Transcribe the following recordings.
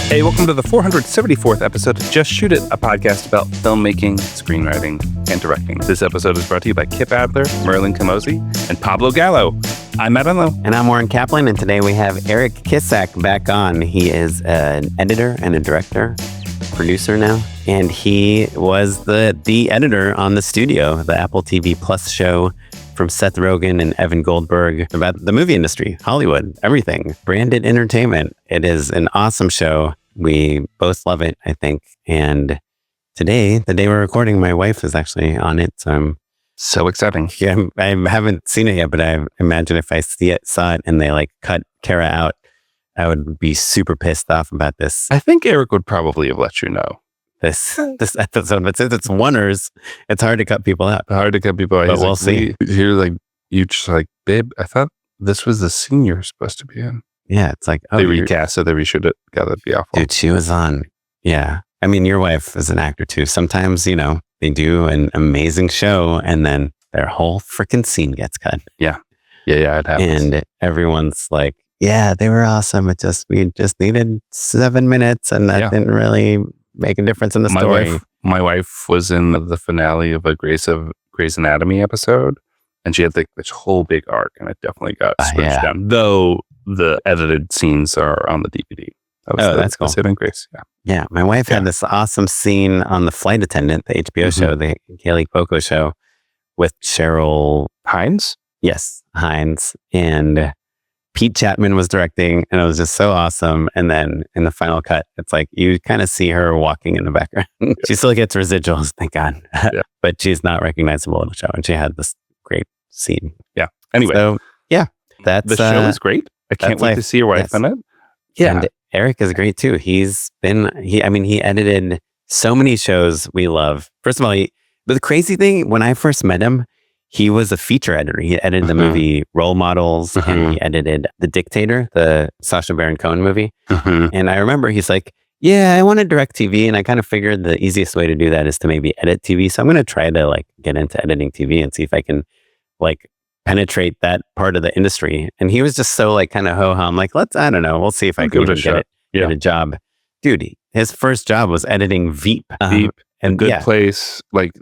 Hey, welcome to the 474th episode of Just Shoot It, a podcast about filmmaking, screenwriting, and directing. This episode is brought to you by Kip Adler, Merlin Camosi, and Pablo Gallo. I'm Matt Unlow. And I'm Oren Kaplan, and today we have Eric Kissack back on. He is an editor and a director, producer now, and he was the editor on The Studio, the Apple TV Plus show from Seth Rogen and Evan Goldberg about the movie industry, Hollywood, everything, branded entertainment. It is an awesome show. We both love it, I think. And today, the day we're recording, my wife is actually on it. So I'm so exciting. Yeah, I haven't seen it yet, but I imagine if I saw it and they like cut Kara out, I would be super pissed off about this. I think Eric would probably have let you know. This episode, but since it's oners, it's hard to cut people out. Hard to cut people out. But we'll see. You're like, you just like, babe, I thought this was the scene you're supposed to be in. Yeah, it's like, they recast it, they reshoot it. God, that'd be awful. Dude, she was on. Yeah. I mean, your wife is an actor too. Sometimes, you know, they do an amazing show and then their whole freaking scene gets cut. Yeah, it happens. And everyone's like, yeah, they were awesome. We just needed 7 minutes and that didn't really make a difference in the story. My wife was in the finale of a Grey's Anatomy episode, and she had like this whole big arc, and it definitely got switched down. Though the edited scenes are on the DVD. That's cool. Saving Grace. Yeah, my wife had this awesome scene on The Flight Attendant, the HBO show, the Kaylee Cuoco show, with Cheryl Hines. Yes, Hines, and Pete Chapman was directing, and it was just so awesome. And then in the final cut, it's like you kind of see her walking in the background. She still gets residuals, thank God, but she's not recognizable in the show. And she had this great scene. Yeah. Anyway, so that's the show is great. I can't wait to see your wife in it. Yeah, and Eric is great too. He edited so many shows we love. First of all, but the crazy thing, when I first met him, he was a feature editor. He edited the movie Role Models, and he edited The Dictator, the Sacha Baron Cohen movie. And I remember he's like, yeah, I want to direct TV. And I kind of figured the easiest way to do that is to maybe edit TV. So I'm going to try to like get into editing TV and see if I can like penetrate that part of the industry. And he was just so like kind of ho-hum, like, I don't know, we'll see if I can get a job. Dude, his first job was editing Veep. Veep and Good Place, like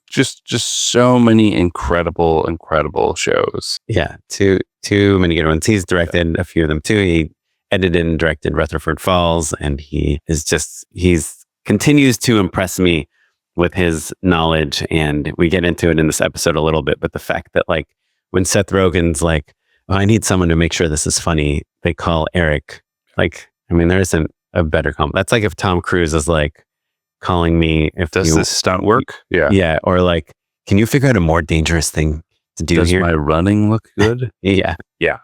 just so many incredible shows. Yeah, too many good ones. He's directed a few of them too. He edited and directed Rutherford Falls, and he's continues to impress me with his knowledge. And we get into it in this episode a little bit, but the fact that like when Seth Rogen's like, oh, I need someone to make sure this is funny, they call Eric. Like, I mean, there isn't a better compliment. That's like if Tom Cruise is like calling me, does this stunt work? Yeah. Or like, can you figure out a more dangerous thing to do here? Does my running look good? Yeah.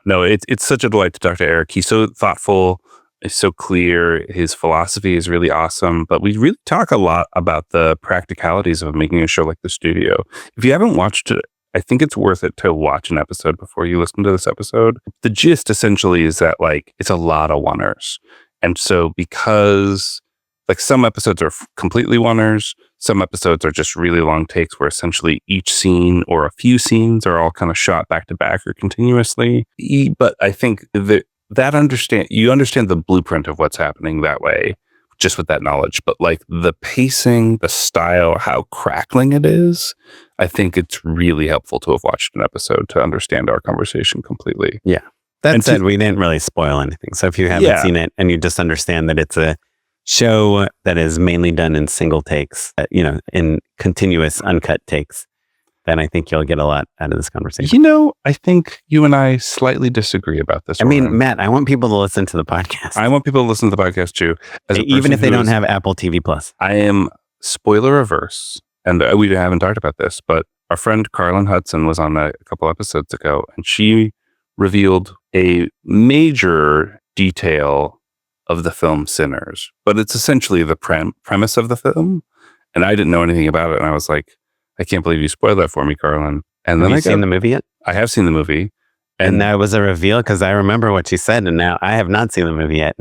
No, it's such a delight to talk to Eric. He's so thoughtful. It's so clear. His philosophy is really awesome. But we really talk a lot about the practicalities of making a show like The Studio. If you haven't watched it, I think it's worth it to watch an episode before you listen to this episode. The gist essentially is that like it's a lot of oners. And so because like some episodes are completely oners, some episodes are just really long takes where essentially each scene or a few scenes are all kind of shot back to back or continuously. But I think that you understand the blueprint of what's happening that way, just with that knowledge. But like the pacing, the style, how crackling it is, I think it's really helpful to have watched an episode to understand our conversation completely. Yeah. That said, we didn't really spoil anything. So if you haven't seen it and you just understand that it's a show that is mainly done in single takes, in continuous uncut takes, then I think you'll get a lot out of this conversation. I think you and I slightly disagree about this. I mean, Matt, I want people to listen to the podcast. I want people to listen to the podcast too. Even if they don't have Apple TV Plus. I am spoiler averse, and we haven't talked about this, but our friend Carlin Hudson was on a couple episodes ago, and she revealed a major detail of the film Sinners, but it's essentially the premise of the film. And I didn't know anything about it. And I was like, I can't believe you spoiled that for me, Carlin. And then have you seen the movie yet? I have seen the movie. And that was a reveal because I remember what she said. And now I have not seen the movie yet.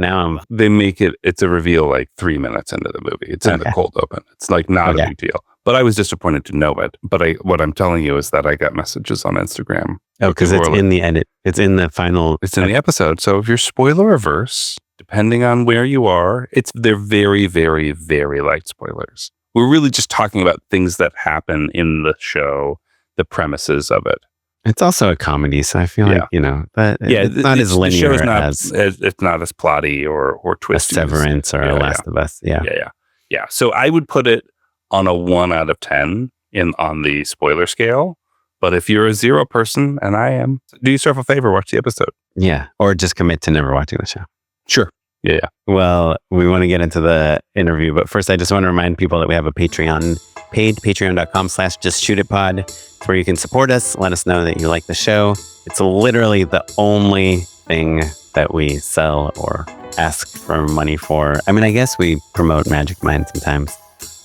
They make it's a reveal like 3 minutes into the movie. It's in the cold open. It's like not a big deal. But I was disappointed to know it. But what I'm telling you is that I got messages on Instagram. Oh, because it's in the edit. It's in the final. It's in the episode. So if you're spoiler averse, depending on where you are, they're very, very, very light spoilers. We're really just talking about things that happen in the show, the premises of it. It's also a comedy, so I feel like, but it's not as linear the show is not, as it's not as plotty or a twisty. Severance or a Last of Us. Yeah. So I would put it on a 1 out of 10 on the spoiler scale. But if you're a 0 person, and I am, do yourself a favor, watch the episode. Yeah. Or just commit to never watching the show. Sure. Yeah. Well, we want to get into the interview, but first I just want to remind people that we have a Patreon page, patreon.com/justshootitpod. It's where you can support us, let us know that you like the show. It's literally the only thing that we sell or ask for money for. I mean, I guess we promote Magic Mind sometimes,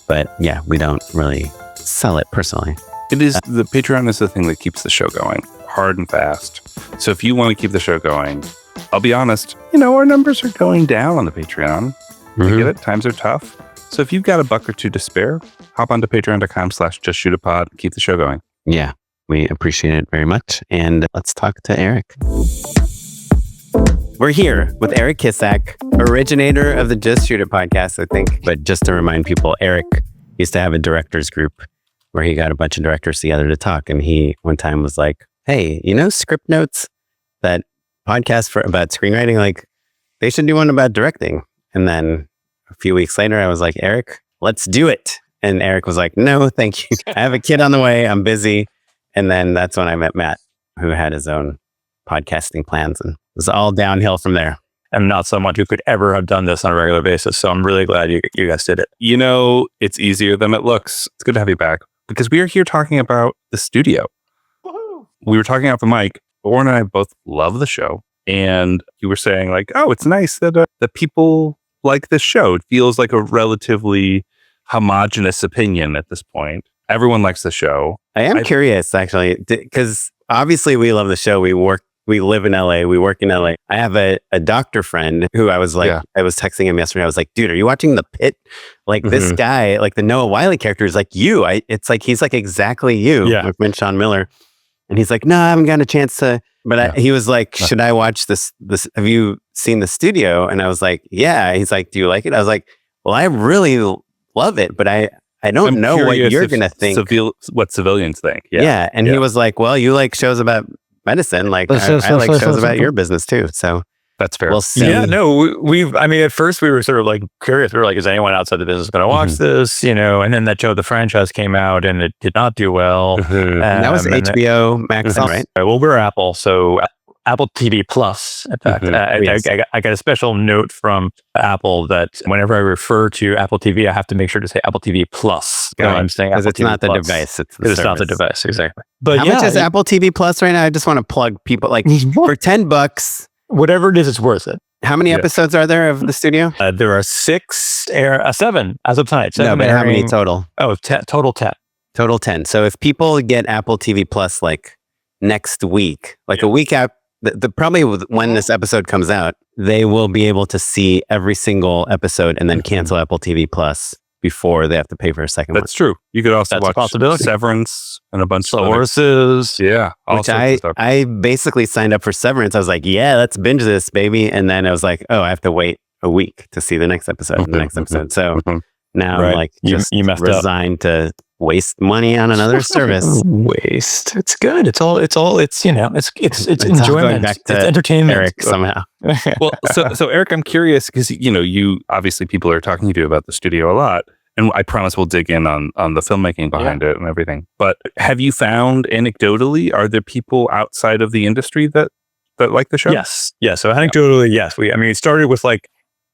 but yeah, we don't really sell it personally. It is, the Patreon is the thing that keeps the show going, hard and fast. So if you want to keep the show going, I'll be honest, our numbers are going down on the Patreon. I get it. Times are tough. So if you've got $1 or $2 to spare, hop onto patreon.com/justshootitpod and keep the show going. Yeah, we appreciate it very much. And let's talk to Eric. We're here with Eric Kissack, originator of the Just Shoot It podcast, I think. But just to remind people, Eric used to have a directors group where he got a bunch of directors together to talk. And he one time was like, hey, script notes, that podcast about screenwriting, like they should do one about directing. And then a few weeks later, I was like, Eric, let's do it. And Eric was like, no, thank you. I have a kid on the way. I'm busy. And then that's when I met Matt, who had his own podcasting plans, and it was all downhill from there. I'm not someone who could ever have done this on a regular basis. So I'm really glad you guys did it. It's easier than it looks. It's good to have you back because we are here talking about the studio. Woo-hoo. We were talking off the mic. Oren and I both love the show. And you were saying like, oh, it's nice that people like this show. It feels like a relatively homogenous opinion at this point. Everyone likes the show. I am curious, actually, because obviously we love the show. We live in LA. We work in LA. I have a doctor friend who I was like, I was texting him yesterday. I was like, dude, are you watching The Pit? Like this guy, like the Noah Wyle character is like you. It's like, he's like exactly you. Yeah. With Sean Miller. And he's like, no, I haven't gotten a chance to, but he was like, should I watch this? Have you seen The Studio? And I was like, yeah. He's like, do you like it? I was like, well, I really love it, but I don't know what you're going to think. What civilians think. Yeah. And he was like, well, you like shows about medicine. Like I like shows about your business too. So that's fair. We'll see. Yeah, no, at first we were sort of like curious. We were like, is anyone outside the business going to watch this? And then that show, The Franchise, came out and it did not do well. And that was HBO Max, right? Well, we're Apple. So Apple TV Plus. In fact, I got a special note from Apple that whenever I refer to Apple TV, I have to make sure to say Apple TV Plus. I'm saying because it's TV not the Plus. device. It's not the device, exactly. But how much is Apple TV Plus right now? I just want to plug people like for $10. Whatever it is, it's worth it. How many episodes are there of the studio? There are 7 as of tonight. 7 no, but how many total? Oh, total 10. Total 10. So if people get Apple TV Plus like next week, like a week out, probably when this episode comes out, they will be able to see every single episode and then cancel Apple TV Plus before they have to pay for a second one. That's true. You could also That's watch Severance and a bunch of Sources. Yeah. Which I basically signed up for Severance. I was like, yeah, let's binge this, baby. And then I was like, oh, I have to wait a week to see the next episode. So now I'm like, just you messed resigned to waste money on another service. Waste. It's good. It's enjoyment. Back to it's entertainment. Eric somehow. Well, so Eric, I'm curious because you obviously people are talking to you about the studio a lot, and I promise we'll dig in on the filmmaking behind it and everything. But have you found anecdotally, are there people outside of the industry that like the show? Yes. Yeah. So anecdotally, yes. It started with like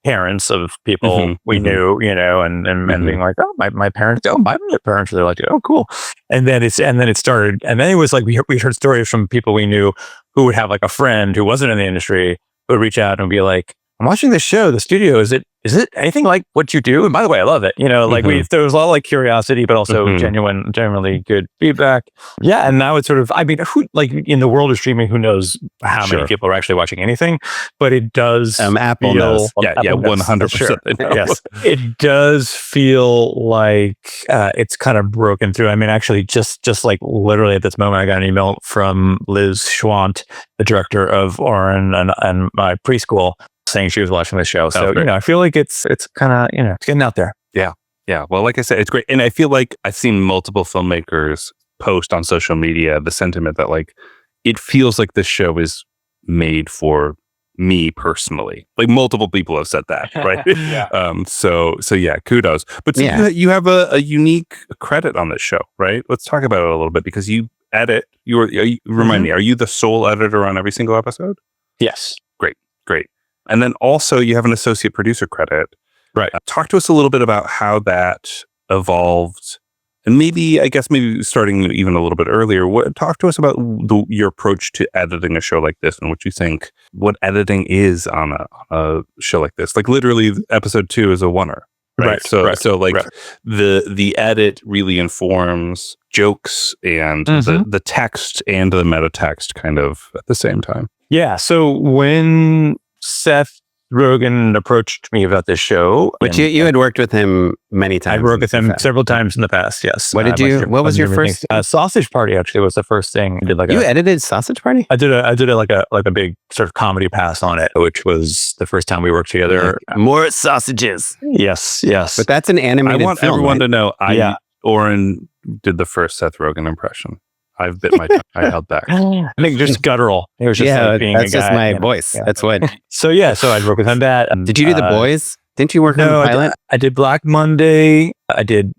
parents of people we knew, and being like, oh, my parents, my parents really liked it. Oh, cool. And then it started, and then it was like we heard stories from people we knew who would have like a friend who wasn't in the industry who would reach out and be like, I'm watching this show, The Studio. Is it anything like what you do? And by the way, I love it. Like there was a lot of like curiosity, but also genuinely good feedback. Yeah. And now it's sort of, who like in the world of streaming, who knows how many people are actually watching anything, but it does. Apple knows. Yeah. 100%. Yes. It does feel like it's kind of broken through. Actually just like literally at this moment, I got an email from Liz Schwant, the director of Oren and my preschool, saying she was watching the show. So, great. I feel like it's kind of, it's getting out there. Yeah. Well, like I said, it's great. And I feel like I've seen multiple filmmakers post on social media the sentiment that like, it feels like this show is made for me personally. Like multiple people have said that, right? So yeah, kudos. But so you have a unique credit on this show, right? Let's talk about it a little bit because you edit. Remind me, are you the sole editor on every single episode? Yes. Great. And then also you have an associate producer credit. Right. Talk to us a little bit about how that evolved. And maybe starting even a little bit earlier, talk to us about your approach to editing a show like this and what you think, what editing is on a show like this. Like literally episode 2 is a oner, right? So the edit really informs jokes and the text and the meta text kind of at the same time. Yeah. So when Seth Rogen approached me about this show, which you had worked with him many times. I worked with him several times in the past. Yes. What was your first? Sausage Party actually was the first thing I did. You edited Sausage Party? I did like a big sort of comedy pass on it, which was the first time we worked together. More sausages. Yes. But that's an animated. I want film, everyone right? to know. Oren did the first Seth Rogen impression. I've bit my tongue. I held back. I think just guttural. It was just like being that's a guy, just my voice. Yeah. That's what. So I'd work with him that. Did you do The Boys? Didn't you work on the pilot? I did Black Monday. I did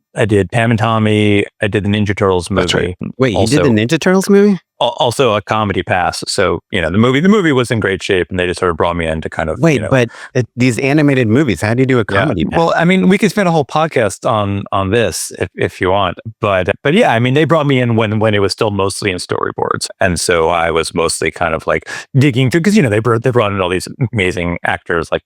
Pam and Tommy. I did the Ninja Turtles movie. That's right. Wait, you did the Ninja Turtles movie? Also a comedy pass. So, the movie was in great shape and they just sort of brought me in to kind of, but these animated movies, how do you do a comedy pass? Well, I mean, we could spend a whole podcast on this if you want, but yeah, I mean, they brought me in when it was still mostly in storyboards. And so I was mostly kind of like digging through, because, they brought in all these amazing actors like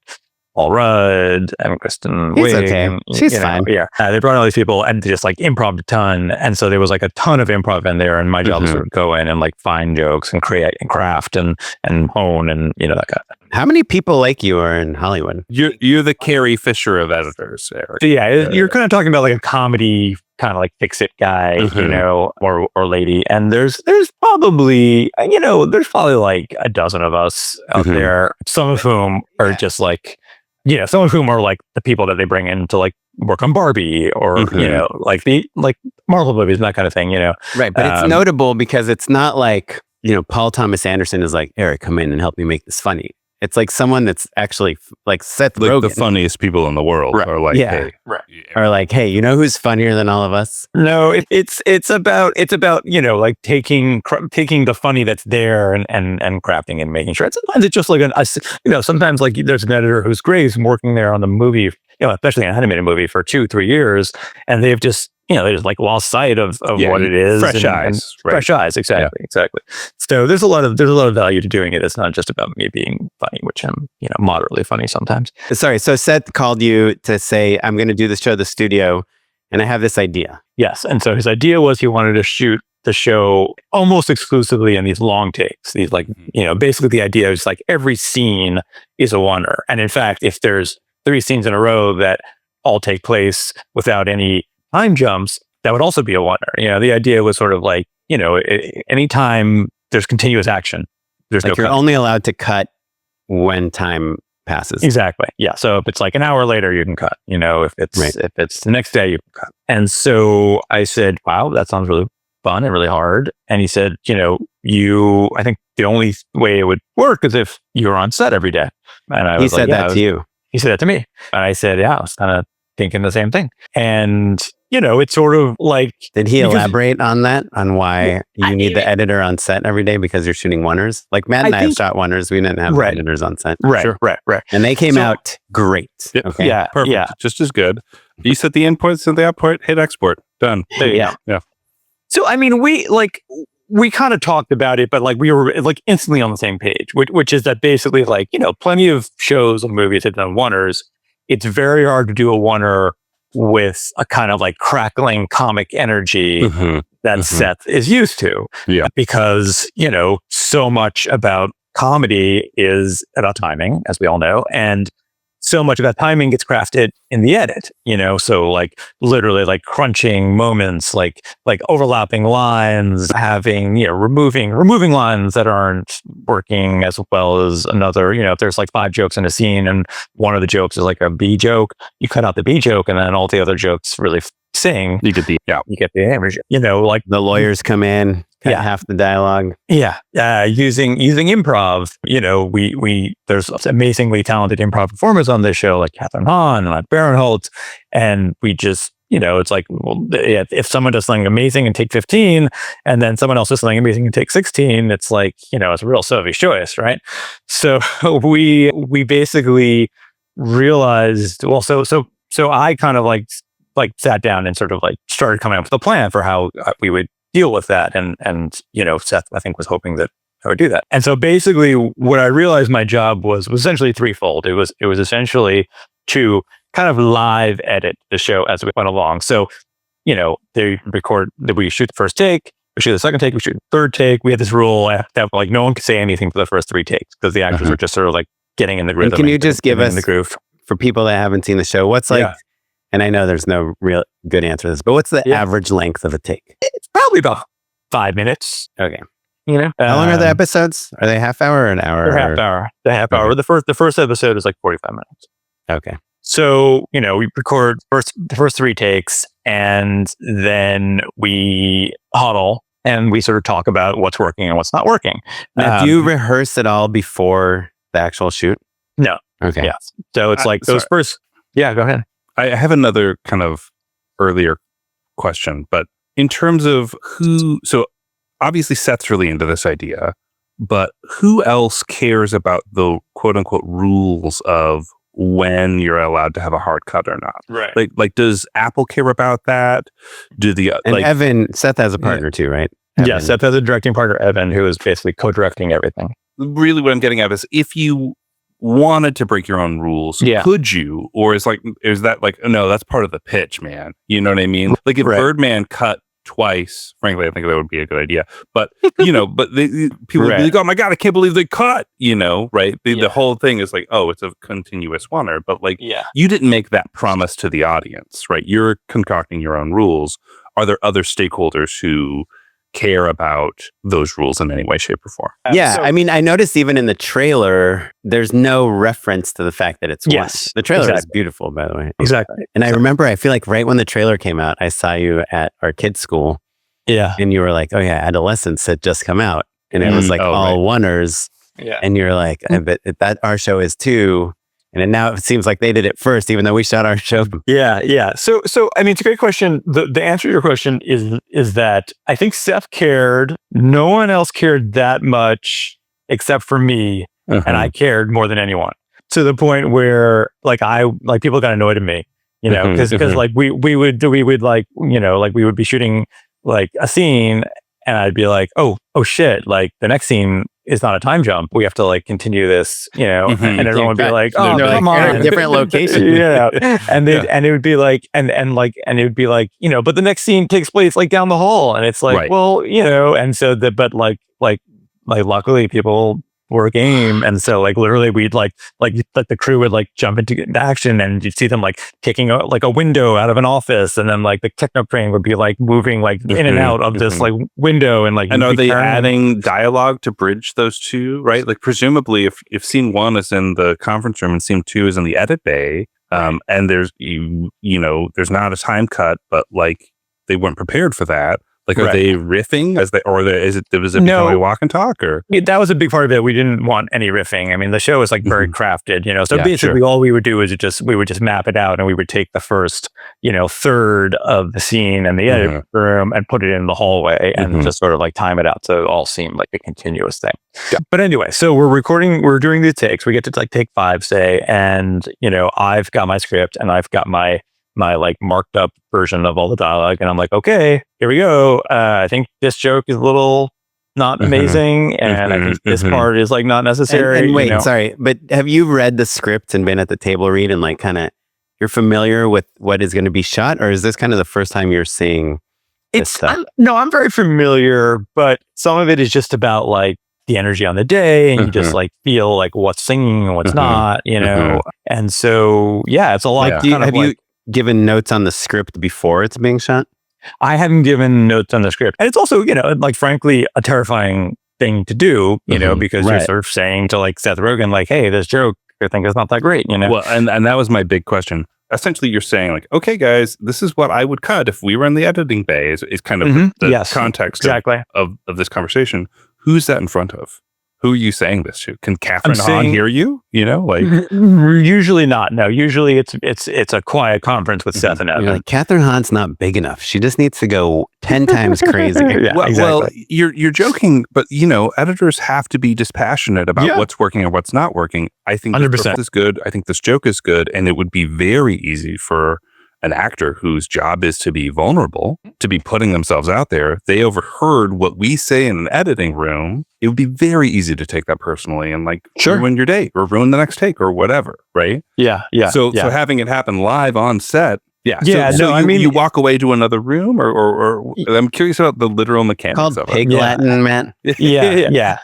Paul Rudd and Kristen Wiig. Okay. She's fine. Yeah. They brought in all these people and they just like improv a ton. And so there was like a ton of improv in there. And my job was to sort of go in and like find jokes and create and craft and hone and, that kind of thing. How many people like you are in Hollywood? You're the Carrie Fisher of editors, Eric. So you're kind of talking about like a comedy kind of like fix it guy, or lady. And there's probably, like a dozen of us out there, some of whom are just like, some of whom are like the people that they bring in to like work on Barbie or, like the Marvel movies and that kind of thing, Right. But it's notable because it's not like, Paul Thomas Anderson is like, Eric, come in and help me make this funny. It's like someone that's actually like Seth Rogen. The funniest people in the world are like, hey. Right. Or like, hey, who's funnier than all of us? No, it's about like taking the funny that's there and crafting and making sure. Sometimes it's just like sometimes like there's an editor who's great, who's working there on the movie, especially an animated movie for 2-3 years, and they've just they just like lost sight of what it is. Fresh eyes. Right. Fresh eyes. Exactly. So there's a lot of value to doing it. It's not just about me being funny, which I'm, moderately funny sometimes. Sorry. So Seth called you to say, I'm going to do the show at the studio and I have this idea. Yes. And so his idea was he wanted to shoot the show almost exclusively in these long takes. These like, basically the idea is like every scene is a oner. And in fact, if there's 3 scenes in a row that all take place without any time jumps, that would also be a oner. The idea was sort of like, anytime there's continuous action, there's like you're only allowed to cut when time passes. Exactly. Yeah. So if it's like an hour later, you can cut. If it's the next day, you can cut. And so I said, wow, that sounds really fun and really hard. And he said, I think the only way it would work is if you were on set every day. And I was he said that to you. He said that to me. And I said, yeah, I was kind of thinking the same thing. And it's sort of like... Did he elaborate on that? On why you need the editor on set every day because you're shooting oners? Like Matt and I have shot oners. We didn't have editors on set. Right, sure. right. And they came out great. Okay? Yeah, perfect. Yeah. Just as good. You set the input, set the output, hit export. Done. Yeah. So, I mean, we kind of talked about it, but like we were like instantly on the same page, which is that basically like, plenty of shows and movies have done oners. It's very hard to do a oner with a kind of like crackling comic energy that Seth is used to. Yeah. Because, so much about comedy is about timing, as we all know. And so much of that timing gets crafted in the edit, so like literally like crunching moments, like overlapping lines, having, removing lines that aren't working as well as another, if there's like 5 jokes in a scene and one of the jokes is like a B joke, you cut out the B joke and then all the other jokes really sing. You get the average, like the lawyers come in, cut half the dialogue. Using improv, there's amazingly talented improv performers on this show, like Catherine Hahn and Barinholtz, and we just, it's like, well, if someone does something amazing and take 15, and then someone else does something amazing and take 16, it's like, it's a real Sophie's choice, right? So we basically realized, well, so I kind of like sat down and sort of like started coming up with a plan for how we would deal with that. And Seth, I think, was hoping that I would do that. And so basically what I realized my job was essentially threefold. It was essentially to kind of live edit the show as we went along. So, they record that we shoot the first take, we shoot the second take, we shoot the third take. We had this rule that like no one could say anything for the first 3 takes because the actors were just sort of like getting in the rhythm. And can you just give us the groove for people that haven't seen the show? What's like, and I know there's no real good answer to this, but what's the average length of a take? It's probably about 5 minutes. Okay. How long are the episodes? Are they half hour or an hour? They're half hour. The half hour. The first episode is like 45 minutes. Okay. So, we record the first 3 takes and then we huddle and we sort of talk about what's working and what's not working. Now, do you rehearse it all before the actual shoot? No. Okay. Yeah. So it's like those first. Yeah, go ahead. I have another kind of earlier question, but in terms of so obviously Seth's really into this idea, but who else cares about the quote unquote rules of when you're allowed to have a hard cut or not? Right. Like does Apple care about that? Do the Seth has a partner too, right? Yeah, Seth has a directing partner, Evan, who is basically co-directing everything. Really what I'm getting at is if you wanted to break your own rules, could you? Or is that like, no, that's part of the pitch, man. You know what I mean? Like if Birdman cut twice, frankly, I think that would be a good idea. But, people would be like, oh my God, I can't believe they cut, right? The whole thing is like, oh, it's a continuous oneer. But like, you didn't make that promise to the audience, right? You're concocting your own rules. Are there other stakeholders who care about those rules in any way, shape, or form? I mean, I noticed even in the trailer, there's no reference to the fact that it's one. The trailer is beautiful, by the way. Exactly. And I remember, I feel like right when the trailer came out, I saw you at our kids' school. Yeah. And you were like, oh yeah, Adolescence had just come out. And it was like all oners. Yeah. And you're like, I bet that our show is too. And now it seems like they did it first, even though we shot our show. Yeah. So I mean, it's a great question. The answer to your question is that I think Seth cared. No one else cared that much except for me, and I cared more than anyone. To the point where people got annoyed at me, because like we would like we would be shooting like a scene, and I'd be like, oh shit, like the next scene is not a time jump. We have to like continue this, and everyone would be like, oh, come on, different location. And it would be like, and it would be like, but the next scene takes place like down the hall, and it's like, well, and so luckily people were game, and so like literally we'd like the crew would like jump into action, and you'd see them like kicking a window out of an office, and then like the techno crane would be like moving like in and out of this like window, and like, and are they adding dialogue to bridge those two, right? Like presumably if scene 1 is in the conference room and scene 2 is in the edit bay, and there's there's not a time cut, but like they weren't prepared for that. Like, are they riffing is it becoming a walk and talk? Or that was a big part of it. We didn't want any riffing. I mean, the show is like very crafted, So basically, all we would do is we would just map it out, and we would take the first, third of the scene and the edit room and put it in the hallway and just sort of like time it out so it all seemed like a continuous thing. Yeah. But anyway, so we're doing these takes. We get to like take 5, say, and I've got my script and I've got my like marked up version of all the dialogue, and I'm like, okay, here we go. I think this joke is a little not amazing, and I think this part is like not necessary. And wait, sorry, but have you read the script and been at the table read and like kind of you're familiar with what is going to be shot, or is this kind of the first time you're seeing this stuff? I'm very familiar, but some of it is just about like the energy on the day, and you just like feel like what's singing and what's not, you know. And so it's a lot. Have you given notes on the script before it's being shot? I haven't given notes on the script, and it's also, you know, like frankly a terrifying thing to do, you know, because you're sort of saying to like Seth Rogen, like, hey, this joke I think is not that great, you know. Well, and that was my big question. Essentially, you're saying like, okay, guys, this is what I would cut if we were in the editing bay. Is kind of the context of this conversation. Who's that in front of? Who are you saying this to? Can Catherine Hahn hear you? You know, like usually not. No, usually it's a quiet conference with Seth and Evan. Like, Catherine Hahn's not big enough. She just needs to go 10 times crazier. Well, you're joking, but you know, editors have to be dispassionate about what's working and what's not working. I think 100% this is good. I think this joke is good, and it would be very easy for an actor whose job is to be vulnerable, to be putting themselves out there. They overheard what we say in an editing room. It would be very easy to take that personally and like ruin your day or ruin the next take or whatever, right? Yeah. So having it happen live on set. I mean, you walk away to another room, or I'm curious about the literal mechanics called of pig it. Latin, man.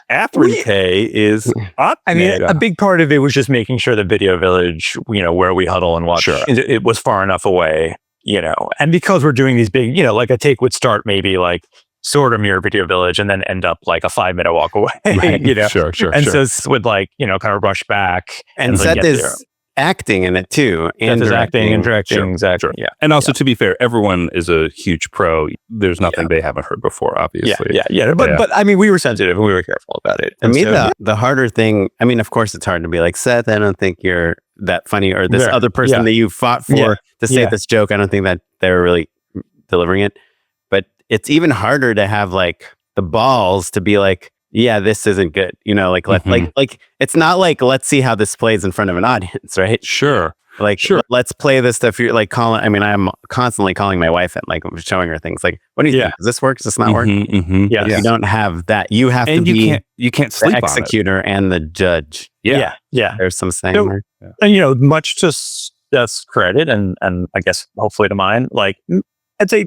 Catherine K is. I mean, a big part of it was just making sure the Video Village, you know, where we huddle and watch, it was far enough away, you know, and because we're doing these big, you know, like a take would start maybe like sort of near Video Village and then end up like a 5-minute walk away, you know. Sure. And so it's would like, you know, kind of rush back and Seth is acting in it too, and acting and directing. Exactly. Yeah. And also, to be fair, everyone is a huge pro. There's nothing they haven't heard before, obviously. But I mean, we were sensitive and we were careful about it. To me, the harder thing, I mean, of course, it's hard to be like, Seth, I don't think you're that funny, or this other person that you fought for to say this joke, I don't think that they were really delivering it. But it's even harder to have like the balls to be like, yeah, this isn't good. You know, like, like it's not like, let's see how this plays in front of an audience, right? Sure. Like, let's play this stuff. You're like calling, I mean, I'm constantly calling my wife and like showing her things like, what do you think? Does this work? Does this not work? You don't have that. You have to be, you can't sleep the executor and the judge. Yeah. There's some saying there. And, you know, much to Seth's credit and I guess hopefully to mine, like I'd say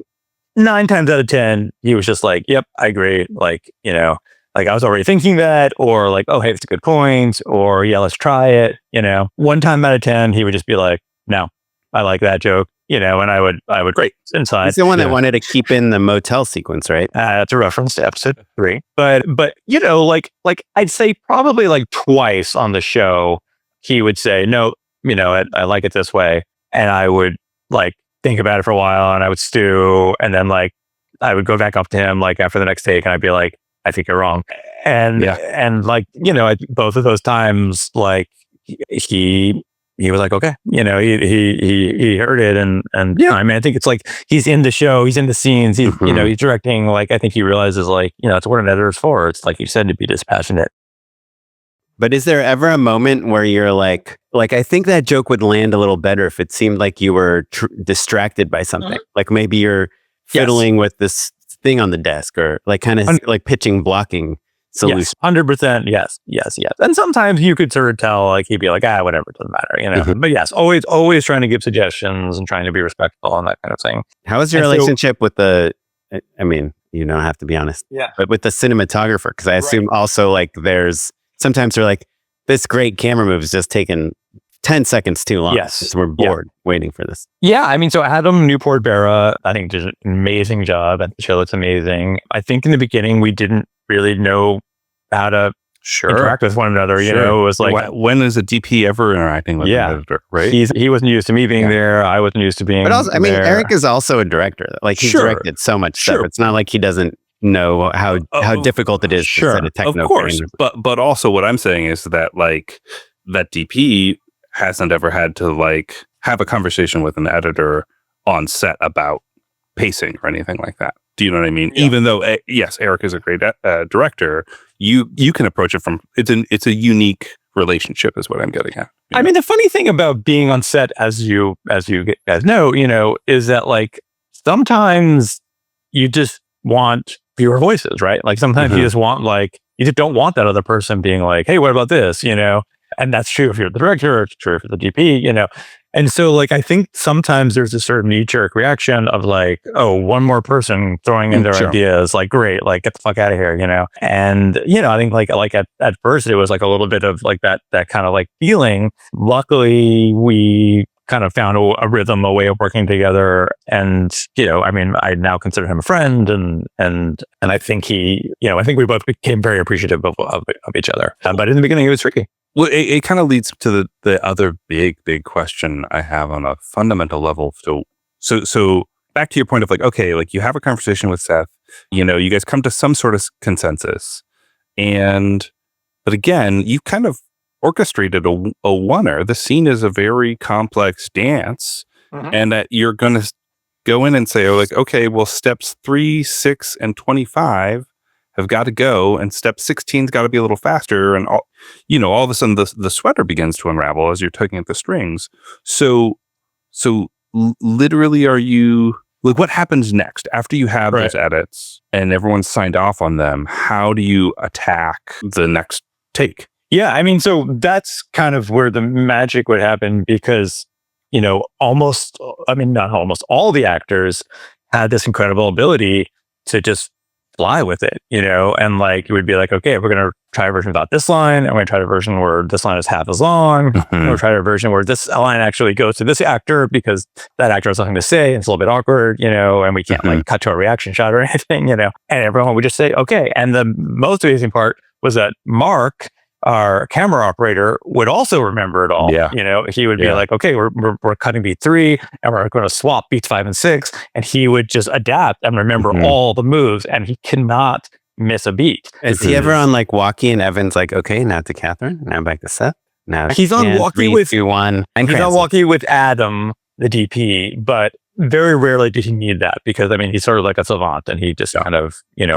9 times out of 10, he was just like, yep, I agree. Like, you know, like I was already thinking that, or like, oh, hey, that's a good point, or yeah, let's try it. You know, 1 time out of 10, he would just be like, no, I like that joke. You know, and I would great inside. He's the one that wanted to keep in the motel sequence, right? That's a reference to episode 3. But you know, like I'd say probably like twice on the show, he would say, no, you know, I like it this way, and I would like think about it for a while, and I would stew, and then like I would go back up to him like after the next take, and I'd be like, I think you're wrong. And like, you know, both of those times, like he was like, okay, you know, he heard it. And yeah, I mean, I think it's like, he's in the show, he's in the scenes, he's, you know, he's directing. Like, I think he realizes like, you know, it's what an editor's for. It's like you said, to be dispassionate. But is there ever a moment where you're like, I think that joke would land a little better if it seemed like you were distracted by something. Like maybe you're fiddling with this thing on the desk, or like kind of like pitching blocking solution. 100%. Yes. And sometimes you could sort of tell, like he'd be like, whatever, it doesn't matter, you know. But yes, always trying to give suggestions and trying to be respectful and that kind of thing. How is your relationship with the? I mean, you don't have to be honest. But with the cinematographer, because I assume also like there's sometimes they're like, this great camera move is just taking 10 seconds too long. Yes. We're bored waiting for this. Yeah. I mean, so Adam Newport-Berra, I think did an amazing job at the show. It's amazing. I think in the beginning, we didn't really know how to interact with one another. You know, it was like, when is a DP ever interacting with an editor, right? He wasn't used to me being there. I wasn't used to being there. But also, I mean, Eric is also a director. Like he's directed so much stuff. It's not like he doesn't know how difficult it is to set a techno. Of course. But also what I'm saying is that like that DP hasn't ever had to like have a conversation with an editor on set about pacing or anything like that. Do you know what I mean? Yeah. Even though yes, Eric is a great director, you can approach it from it's a unique relationship, is what I'm getting at. I mean, the funny thing about being on set, as you guys know, you know, is that like sometimes you just want fewer voices, right? Like sometimes you just want like you just don't want that other person being like, hey, what about this? You know. And that's true if you're the director, it's true for the DP, you know. And so like, I think sometimes there's a certain knee-jerk reaction of like, oh, one more person throwing in their ideas, like, great, like, get the fuck out of here, you know? And, you know, I think like at first it was like a little bit of like that kind of like feeling. Luckily, we kind of found a rhythm, a way of working together. And, you know, I mean, I now consider him a friend, and I think he, you know, I think we both became very appreciative of each other. But in the beginning, it was tricky. Well, it kind of leads to the other big question I have on a fundamental level. So back to your point of like, okay, like you have a conversation with Seth, you know, you guys come to some sort of consensus, but again, you kind of orchestrated a oner. The scene is a very complex dance, and that you're going to go in and say, like, okay, well, steps 3, 6, and 25 have got to go, and step 16's got to be a little faster, and all, you know, all of a sudden the sweater begins to unravel as you're tugging at the strings. So literally, are you like, what happens next after you have those edits and everyone's signed off on them? How do you attack the next take? Yeah, I mean, so that's kind of where the magic would happen, because, you know, not almost all the actors had this incredible ability to just fly with it, you know, and like, it would be like, okay, we're going to try a version without this line, and we're going to try a version where this line is half as long, and we'll try a version where this line actually goes to this actor because that actor has something to say, and it's a little bit awkward, you know, and we can't like cut to a reaction shot or anything, you know, and everyone would just say, okay. And the most amazing part was that Mark, our camera operator, would also remember it all. Yeah. You know, he would be like, okay, we're cutting beat 3 and we're going to swap beats 5 and 6. And he would just adapt and remember all the moves, and he cannot miss a beat. Is he ever on like Walkie and Evan's like, okay, now to Catherine, now back to Seth? Now he's on Walkie with 3, 2, 1. He's on Walkie with Adam, the DP, but very rarely did he need that, because I mean, he's sort of like a savant, and he just kind of, you know,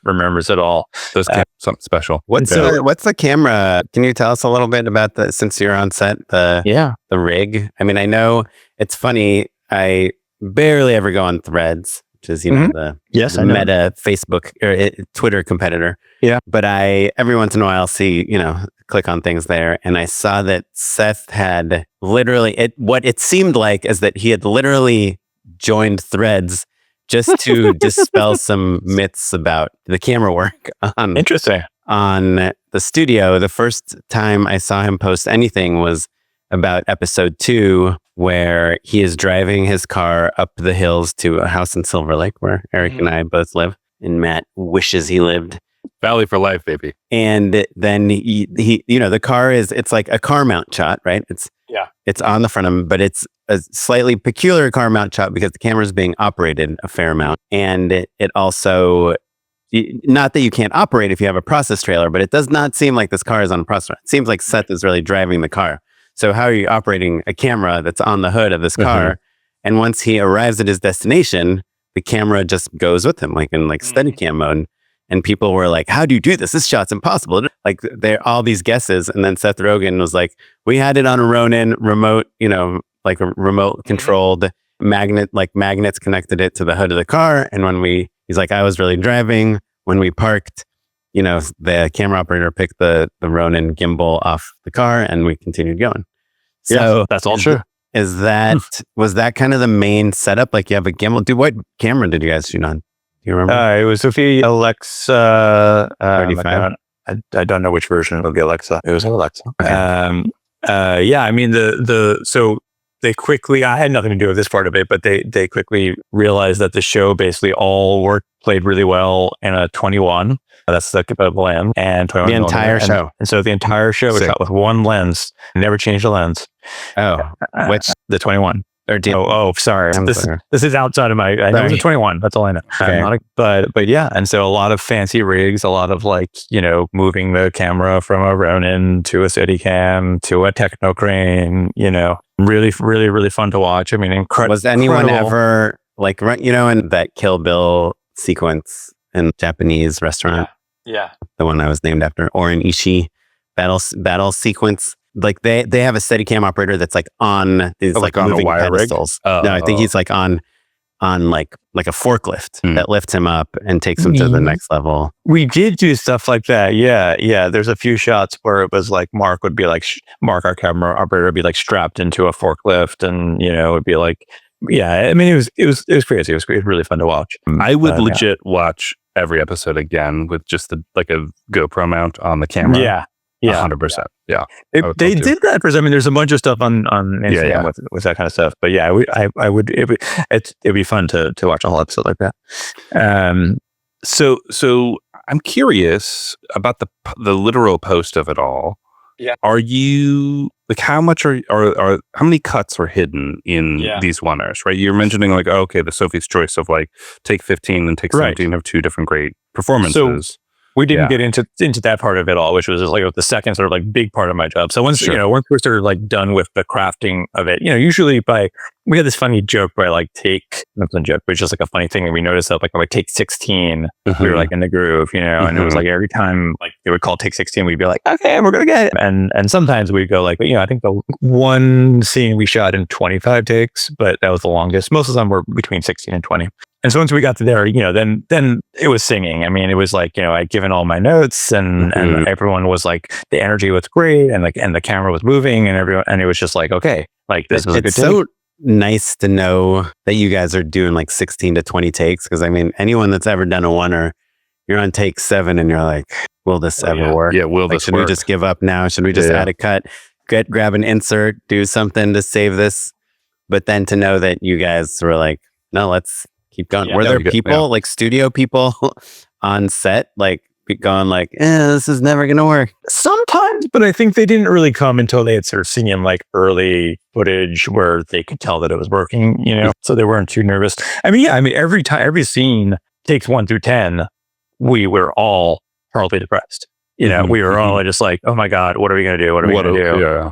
remembers it all. Those something special. What's the camera? Can you tell us a little bit about the, since you're on set, the rig? I mean, I know it's funny. I barely ever go on Threads, which is, you know, the Meta Facebook or Twitter competitor. Yeah. But every once in a while see, you know, click on things there. And I saw that Seth had literally, what it seemed like is that he had literally joined Threads just to dispel some myths about the camera work on the studio. The first time I saw him post anything was about episode 2, where he is driving his car up the hills to a house in Silver Lake where Eric and I both live, and Matt wishes he lived. Valley for life, baby. And then he you know, the car it's like a car mount shot, right? It's on the front of him, but it's a slightly peculiar car mount shot because the camera is being operated a fair amount. And it also, not that you can't operate if you have a process trailer, but it does not seem like this car is on a process. It seems like Seth is really driving the car. So how are you operating a camera that's on the hood of this car? And once he arrives at his destination, the camera just goes with him, like in like Steadicam mode. And people were like, how do you do this? This shot's impossible. Like, there are all these guesses. And then Seth Rogen was like, we had it on a Ronin remote, you know, like a remote controlled magnet, like magnets connected it to the hood of the car. And when he's like, I was really driving. When we parked, you know, the camera operator picked the Ronin gimbal off the car, and we continued going. So that's all true. Was that kind of the main setup? Like, you have a gimbal. What camera did you guys shoot on? Do you remember? It was Sophie Alexa 35. I don't know which version of the Alexa. It was an Alexa. Okay. Yeah, I mean, so they quickly, I had nothing to do with this part of it, but they quickly realized that the show basically played really well in a 21. That's the compatible lens, and 21. The entire show. And so the entire show was shot with one lens. Never changed the lens. Oh, which? The 21. Sorry. I'm sorry. This is outside of my. I know it was a 21. That's all I know. Okay. But yeah, and so a lot of fancy rigs, a lot of like, you know, moving the camera from a Ronin to a Steadicam to a techno crane. You know, really, really, really fun to watch. I mean, incredible. Was anyone ever like, you know, in that Kill Bill sequence in the Japanese restaurant? Yeah. The one I was named after, Oren Ishii battle sequence. Like they have a Steadicam operator that's like on these like on moving a wire pedestals. rig? No, I think he's like on like like a forklift that lifts him up and takes him to the next level. We did do stuff like that. Yeah. There's a few shots where it was like Mark would be like, Mark, our camera operator, would be like strapped into a forklift, and it would be like, I mean, it was crazy. It was really fun to watch. I would legit watch every episode again with just like a GoPro mount on the camera. Yeah. 100%. Yeah. They did that for. I mean, there's a bunch of stuff on Instagram with that kind of stuff. But yeah, I would. It'd be fun to watch a whole episode like that. So I'm curious about the literal post of it all. Yeah. Are you like, how much are how many cuts are hidden in these oners, right? You're mentioning like, okay, the Sophie's Choice of like take 15 and take 17 have two different great performances. So we didn't get into that part of it all, which was just like the second sort of like big part of my job. So once once we're sort of like done with the crafting of it, usually we had this funny joke by like not a joke, but it's just like a funny thing that we noticed that like take 16, we were like in the groove, and it was like every time like they would call take 16, we'd be like, okay, we're gonna get it. And sometimes we'd go like, I think the one scene we shot in 25 takes, but that was the longest. Most of them were between 16 and 20. And so once we got to there, then it was singing. I mean, it was like, I'd given all my notes and everyone was like, the energy was great and the camera was moving and it was just like, okay, like this was a good take. Nice to know that you guys are doing like 16 to 20 takes. Cause I mean, anyone that's ever done a oner, you're on take 7 and you're like, will this ever work? Yeah. Will this should work? We just give up now? Should we just add a cut, grab an insert, do something to save this? But then to know that you guys were like, no, let's keep going. Yeah, were there people like studio people on set, like going like, this is never going to work? Sometimes, but I think they didn't really come until they had sort of seen like early footage where they could tell that it was working, so they weren't too nervous. I mean, every scene takes 1 through 10. We were all horribly depressed. We were all just like, oh my God, what are we going to do? What are we going to do? Yeah.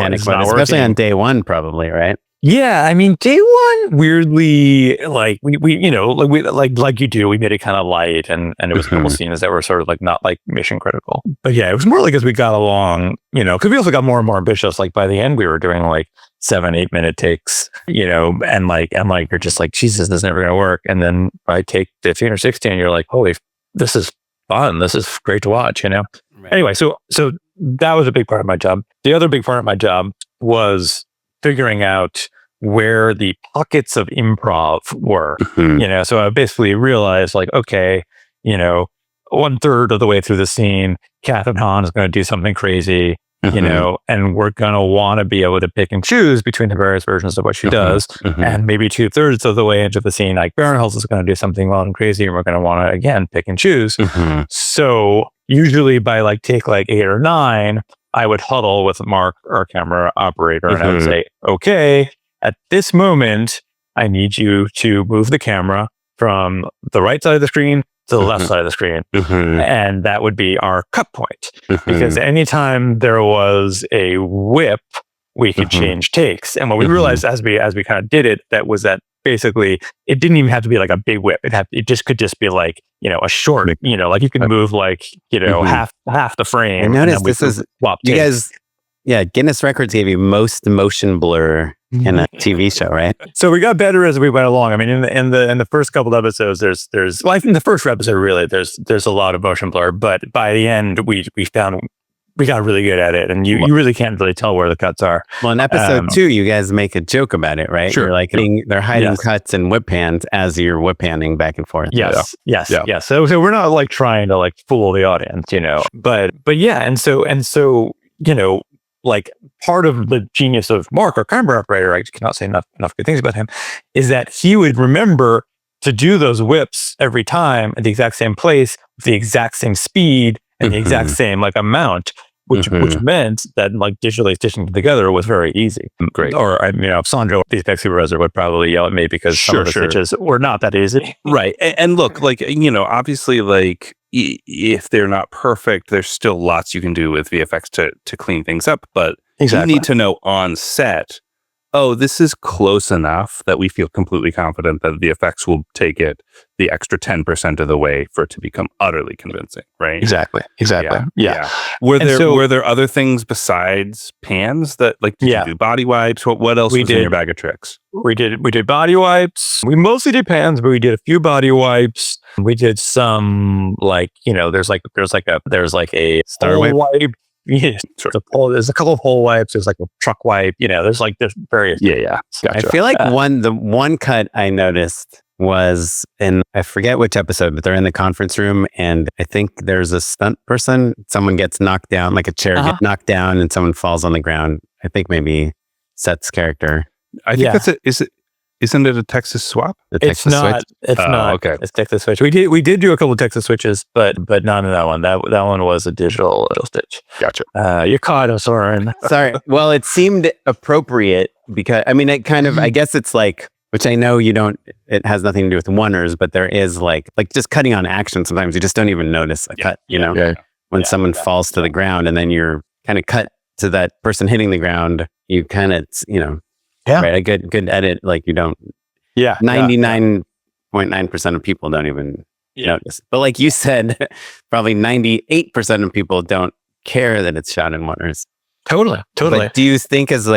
Panic mode, especially on day 1, probably, right? Yeah, I mean, day 1, weirdly, like we like you do, we made it kind of light, and it was a couple scenes that were sort of like not like mission critical. But yeah, it was more like as we got along, because we also got more and more ambitious. Like by the end, we were doing like 7-8 minute takes, and you're just like, Jesus, this is never gonna work. And then by take 15 or 16, you're like, holy, this is fun. This is great to watch. Right. Anyway, so that was a big part of my job. The other big part of my job was figuring out where the pockets of improv were, so I basically realized like, okay, 1/3 of the way through the scene, Catherine Hahn is going to do something crazy, and we're going to want to be able to pick and choose between the various versions of what she does. And maybe 2/3 of the way into the scene, like Barinholtz is going to do something wild and crazy, and we're going to want to, again, pick and choose. So usually by like take like 8 or 9, I would huddle with Mark, our camera operator, and I would say, okay, at this moment, I need you to move the camera from the right side of the screen to the left side of the screen. And that would be our cut point. Because anytime there was a whip, we could change takes. And what we realized as we kind of did it, that basically it didn't even have to be like a big whip. It just could just be like, a short, like you can move like, half the frame. I noticed this is you guys. Yeah, Guinness Records gave you most motion blur in a TV show, right? So we got better as we went along. I mean, in the first couple of episodes, there's I think the first episode really there's a lot of motion blur, but by the end we found we got really good at it, and you really can't really tell where the cuts are. Well, in episode 2, you guys make a joke about it, right? Sure. You're like they're hiding cuts and whip hands as you're whip handing back and forth. Yes. So we're not like trying to like fool the audience, But yeah, and so like part of the genius of Mark, our camera operator, I cannot say enough good things about him, is that he would remember to do those whips every time at the exact same place, with the exact same speed and the exact same like amount, which meant that like digitally stitching them together was very easy. Great. Or Sandro, the effects supervisor, would probably yell at me because some of the stitches were not that easy. Right. And look, like, obviously, like, if they're not perfect, there's still lots you can do with VFX to clean things up. But you need to know on set, oh, this is close enough that we feel completely confident that the effects will take it the extra 10% of the way for it to become utterly convincing, right? Exactly. Yeah. Were there other things besides pans that, like, did you do body wipes? What else was in your bag of tricks? We did body wipes. We mostly did pans, but we did a few body wipes. We did some, like, there's a Star wipe. Yeah, Sure. There's a couple of hole wipes. There's like a truck wipe. There's various. Yeah. Gotcha. I feel like the one cut I noticed was in, I forget which episode, but they're in the conference room, and I think there's a stunt person. Someone gets knocked down, like a chair gets knocked down, and someone falls on the ground. I think maybe Seth's character. I think that's it. Isn't it a Texas swap? It's not. It's not. Okay. It's Texas switch. We did do a couple of Texas switches, but not in that one. That one was a digital stitch. Gotcha. You caught us, Oren. Sorry. Well, it seemed appropriate because, I mean, it kind of, I guess it's like, which I know it has nothing to do with oners, but there is like just cutting on action. Sometimes you just don't even notice a cut, when someone falls to the ground, and then you're kind of cut to that person hitting the ground. You kind of, right, a good edit, like you don't. 99.9% of people don't even notice. But like you said, probably 98% of people don't care that it's shot in oners. Totally. But do you think as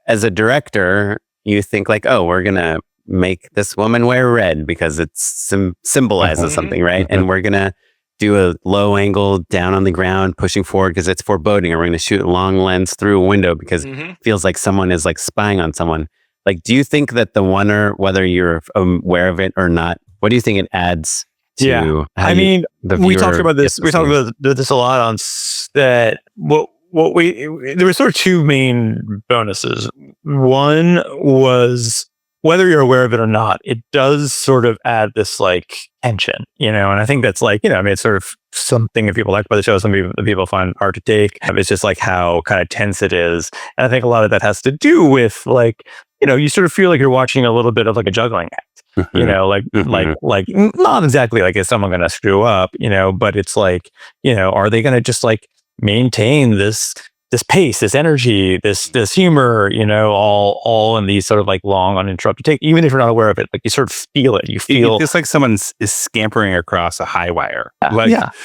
as a director, you think like, oh, we're going to make this woman wear red because it symbolizes something, right? And we're going to do a low angle down on the ground, pushing forward because it's foreboding, or we're going to shoot a long lens through a window because it feels like someone is like spying on someone. Like, do you think that the oner, whether you're aware of it or not, what do you think it adds to? We talked about this. We talked about this a lot on that. There were sort of two main bonuses. One was, whether you're aware of it or not, it does sort of add this like tension, and I think that's like, it's sort of something that people like about the show. Some people find hard to take. It's just like how kind of tense it is. And I think a lot of that has to do with like, you sort of feel like you're watching a little bit of like a juggling act, like not exactly like, is someone going to screw up, but it's like, are they going to just like maintain this pace, this energy, this humor, all in these sort of like long uninterrupted take, even if you're not aware of it, like you sort of feel it. You feel it's like someone is scampering across a high wire. Exactly.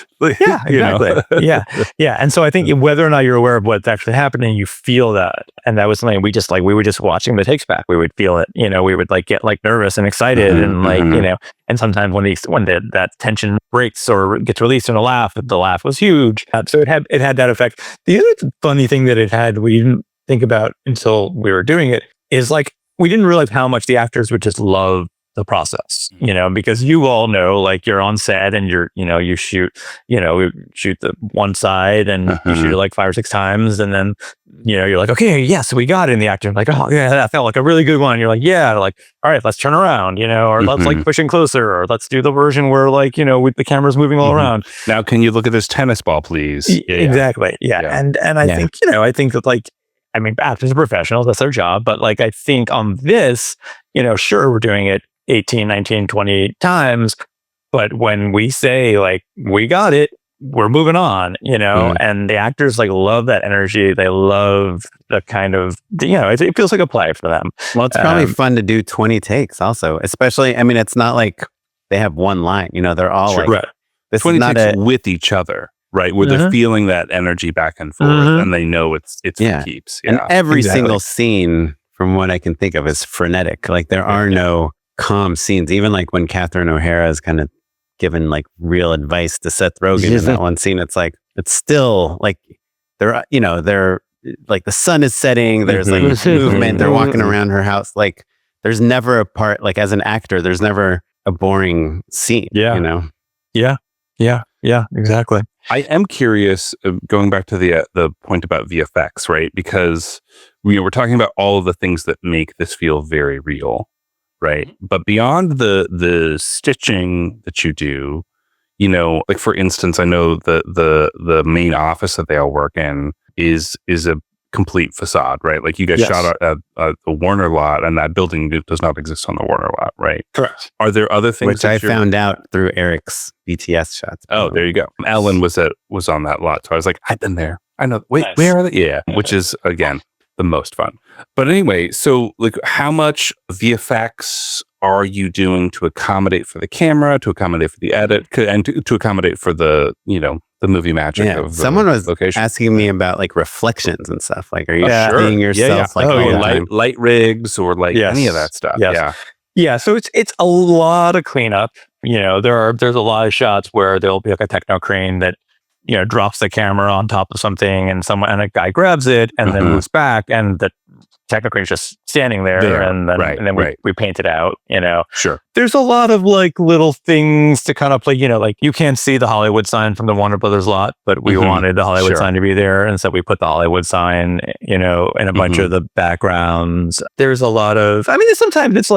Yeah. And so I think whether or not you're aware of what's actually happening, you feel that. And that was something we were just watching the takes back. We would feel it, we would like get like nervous and excited and like, and sometimes when that tension breaks or gets released in a laugh, the laugh was huge. So it had that effect. The other funny thing that it had, we didn't think about until we were doing it, is like, we didn't realize how much the actors would just love the process, because you all know, like, you're on set and you shoot the one side and you shoot it like 5 or 6 times. And then, you're like, okay, yes, we got it. And the actor like, oh yeah, that felt like a really good one. You're like, yeah, like, all right, let's turn around, or let's like push in closer, or let's do the version where like, with the camera's moving all around. Now, can you look at this tennis ball, please? Exactly. Yeah. And I think, I think that like, I mean, actors are professionals, that's their job. But like, I think on this, sure, we're doing it 18, 19, 20 times. But when we say like, we got it, we're moving on, and the actors like love that energy. They love the kind of, it feels like a play for them. Well, it's probably fun to do 20 takes also, especially, I mean, it's not like they have one line, they're all like, this 20 is not takes with each other, right? Where they're feeling that energy back and forth and they know it's for keeps. And every single scene, from what I can think of, is frenetic. Like there are no calm scenes. Even like when Catherine O'Hara is kind of given like real advice to Seth Rogen in that one scene, it's like, it's still like they're like the sun is setting, there's like this movement, they're walking around her house. Like there's never a part, like as an actor, there's never a boring scene. Yeah, exactly. I am curious, going back to the point about VFX, right? Because we're talking about all of the things that make this feel very real, right? But beyond the stitching that you do, like for instance, I know the main office that they all work in is a complete facade, right? Like you guys shot at the Warner lot, and that building does not exist on the Warner lot, right? Correct. Are there other things which I found out through Eric's BTS shots? Oh, there you go. Ellen was on that lot, so I was like, I've been there. I know. Wait, where are they? Yeah, which is again the most fun. But anyway, so like how much VFX are you doing to accommodate for the camera, to accommodate for the edit, and to accommodate for the, the movie magic of the someone was location? asking me about like reflections and stuff. Like, are you Yeah. seeing yourself like all the time? light rigs or like any of that stuff? Yes. Yeah, so it's a lot of cleanup. There's a lot of shots where there'll be like a techno crane that drops the camera on top of something, and a guy grabs it and then moves back, and the techno crane's just standing there, and then we paint it out. Sure. There's a lot of like little things to kind of play. Like you can't see the Hollywood sign from the Warner Brothers lot, but we wanted the Hollywood sign to be there, and so we put the Hollywood sign, in a bunch of the backgrounds. There's a lot of. I mean, sometimes it's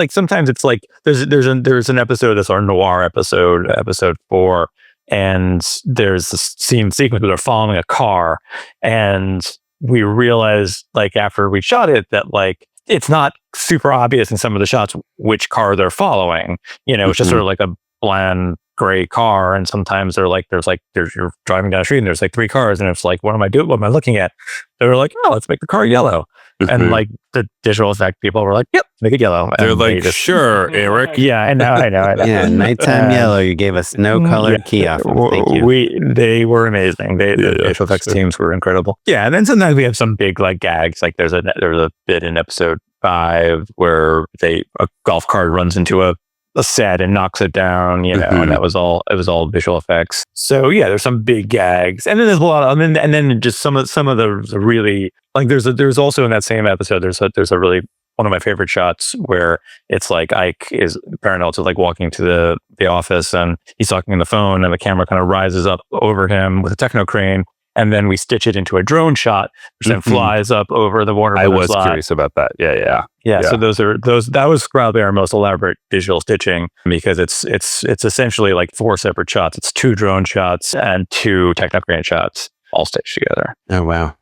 like there's an episode that's our noir episode 4, and there's this sequence where they're following a car, and we realized like after we shot it that like it's not super obvious in some of the shots which car they're following. It's just sort of like a bland gray car, and sometimes you're driving down the street and there's like 3 cars, and it's like, what am I doing? What am I looking at? They were like, oh, let's make the car yellow. And like the digital effect people were like, yep, make it yellow. They're and like, sure, Eric. Yeah, I know. Yeah, nighttime yellow. You gave us no color key off. Thank you. They were amazing. The visual effects teams were incredible. Yeah, and then sometimes we have some big like gags. Like there's a bit in episode 5 where a golf cart runs into a set and knocks it down, and it was all visual effects. So yeah, there's some big gags, and then there's a lot of, and then just some of the really like there's also in that same episode there's a really one of my favorite shots where it's like Ike is parallel to like walking to the office, and he's talking on the phone, and the camera kind of rises up over him with a techno crane. And then we stitch it into a drone shot, which then flies up over the Warner Brothers I was lot. curious about that. Yeah. So that was probably our most elaborate visual stitching, because it's essentially like 4 separate shots. It's 2 drone shots and 2 techno crane shots all stitched together. Oh wow.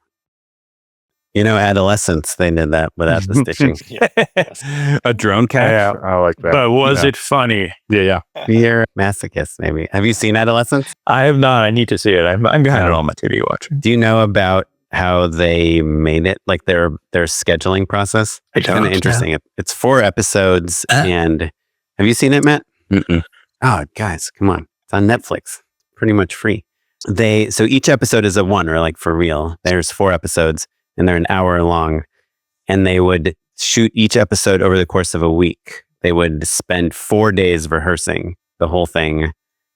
Adolescents, they did that without the stitching. A drone catch? Yeah. I like that. But was it funny? Yeah. You're masochist, maybe. Have you seen Adolescents? I have not. I need to see it. I'm behind it on my TV watching. Do you know about how they made it? Like their scheduling process? It's kind of interesting. It's 4 episodes, and have you seen it, Matt? Mm-mm. Oh, guys, come on! It's on Netflix. Pretty much free. So each episode is a one, or like for real. There's 4 episodes, and they're an hour long, and they would shoot each episode over the course of a week. They would spend 4 days rehearsing the whole thing.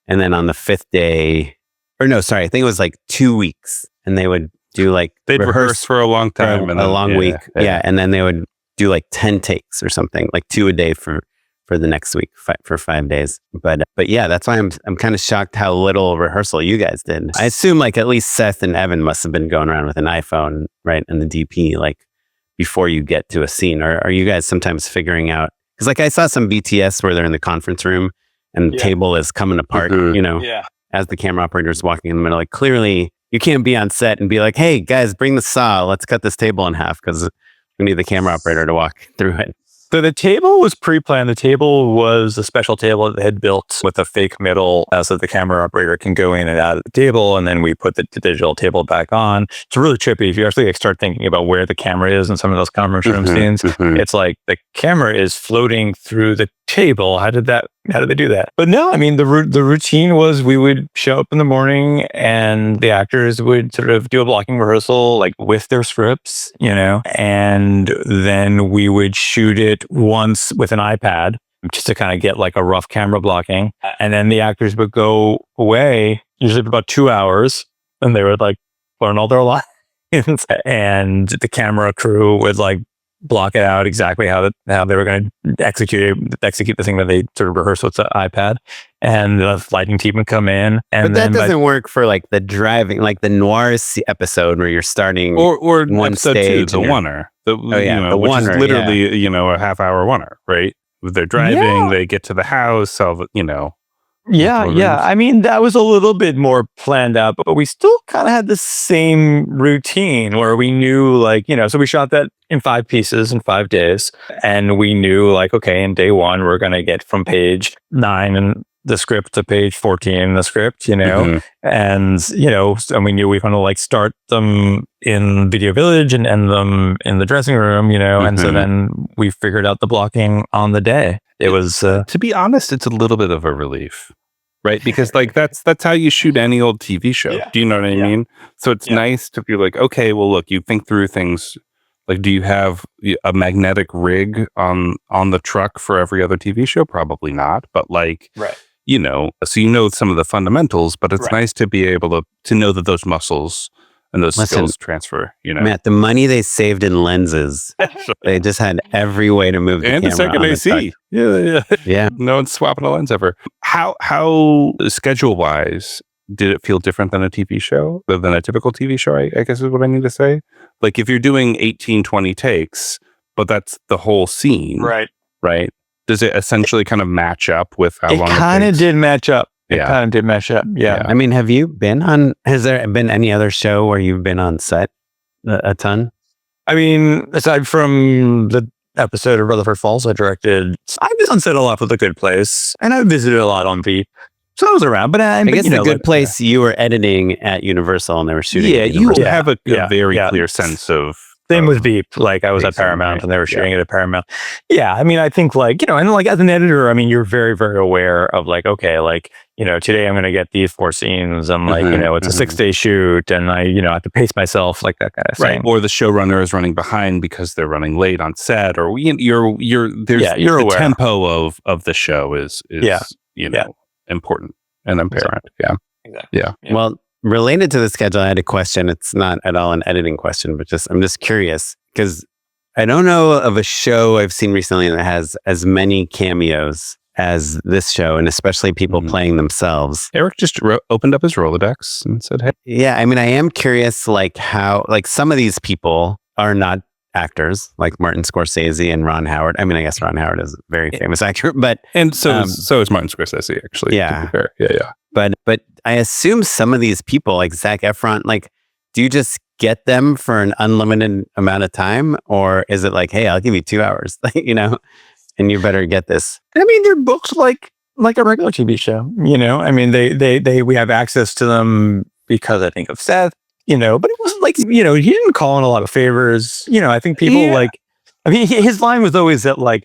And then on the 5th day, I think it was like 2 weeks, and they would do like, they'd rehearse for a long time. For a long week. Yeah. And then they would do like 10 takes or something, like 2 a day for the next week for 5 days. But yeah, that's why I'm kind of shocked how little rehearsal you guys did. I assume like at least Seth and Evan must have been going around with an iPhone, right? And the DP, like before you get to a scene. Or are you guys sometimes figuring out? Because like I saw some BTS where they're in the conference room and the table is coming apart, as the camera operator is walking in the middle. Like clearly you can't be on set and be like, hey guys, bring the saw. Let's cut this table in half, because we need the camera operator to walk through it. So the table was pre-planned. The table was a special table that they had built with a fake middle so that the camera operator can go in and out of the table. And then we put the digital table back on. It's really trippy. If you actually start thinking about where the camera is in some of those conference room scenes, it's like the camera is floating through the table. How did they do that? But no, I mean, the routine was we would show up in the morning and the actors would sort of do a blocking rehearsal, like with their scripts, and then we would shoot it once with an iPad just to kind of get like a rough camera blocking. And then the actors would go away, usually for about 2 hours, and they would like learn all their lines. And the camera crew would like block it out exactly how they were going to execute the thing that they sort of rehearsed with the iPad, and the lighting team would come in. And but that doesn't work for like the driving, like the noir episode where you're starting or one episode stage, 2, the oneer, the which oneer, is literally a half-hour oneer, right? They're driving, they get to the house, Yeah. I mean, that was a little bit more planned out, but we still kind of had the same routine where we knew like, so we shot that in 5 pieces in 5 days. And we knew like, okay, in day 1, we're going to get from page 9 and the script to page 14, the script, you know, Mhm. and, you know, and we knew we want to like start them in Video Village and end them in the dressing room, you know, and so Mhm. then we figured out the blocking on the day. It was, To be honest, it's a little bit of a relief, right? Because like that's how you shoot any old TV show. Yeah. Do you know what I Yeah. mean? So it's Yeah. nice to be like, okay, well, look, you think through things. Like, do you have a magnetic rig on the truck for every other TV show? Probably not. But like, right. you know, so you know some of the fundamentals, but it's Right. nice to be able to know that those muscles and those Listen, skills transfer. You know, Matt, the money they saved in lenses, they just had every way to move the and the camera second on the AC. truck. Yeah. Yeah. No one's swapping a lens ever. How schedule wise did it feel different than a TV show, than a typical TV show? I guess is what I need to say. Like if you're doing 18, 20 takes, but that's the whole scene, right? Does it essentially kind of match up with how long It kind of takes? did match up. It Yeah. kind of did match up. Yeah. I mean, have you been on, has there been any other show where you've been on set a ton? I mean, aside from the episode of Rutherford Falls I directed, I've been on set a lot with The Good Place, and I visited a lot on Veep. So I was around, but I guess The Good Place you were editing at Universal and they were shooting Yeah, at you Universal. have a very yeah. clear sense of. Same with Veep. Like I was at Pacing, Paramount right? and they were Yeah. shooting it at Paramount. Yeah. I mean, I think like, you know, and like as an editor, I mean, you're very, very aware of like, okay, like, you know, today I'm going to get these 4 scenes and like, you know, it's a 6-day shoot and I, you know, have to pace myself like that kind of Right, thing. or the showrunner is running behind because they're running late on set, or you're there's you're the aware. tempo of the show is Yeah. you know important and apparent. Yeah, Exactly. yeah. Yeah. Well, related to the schedule, I had a question. It's not at all an editing question, but I'm just curious because I don't know of a show I've seen recently that has as many cameos as this show, and especially people playing themselves. Eric just opened up his Rolodex and said, "Hey, Yeah, I mean, I am curious, like how, like some of these people are not actors, like Martin Scorsese and Ron Howard. I mean, I guess Ron Howard is a very famous actor, but and so is Martin Scorsese actually. Yeah. to be fair. Yeah. but I assume some of these people, like Zac Efron, like, do you just get them for an unlimited amount of time, or is it like, hey, I'll give you 2 hours, you know, and you better get this? I mean, they're booked like a regular TV show, you know? I mean, we have access to them because I think of Seth, you know, but it wasn't like, you know, he didn't call in a lot of favors. You know, I think people like, I mean, his line was always that like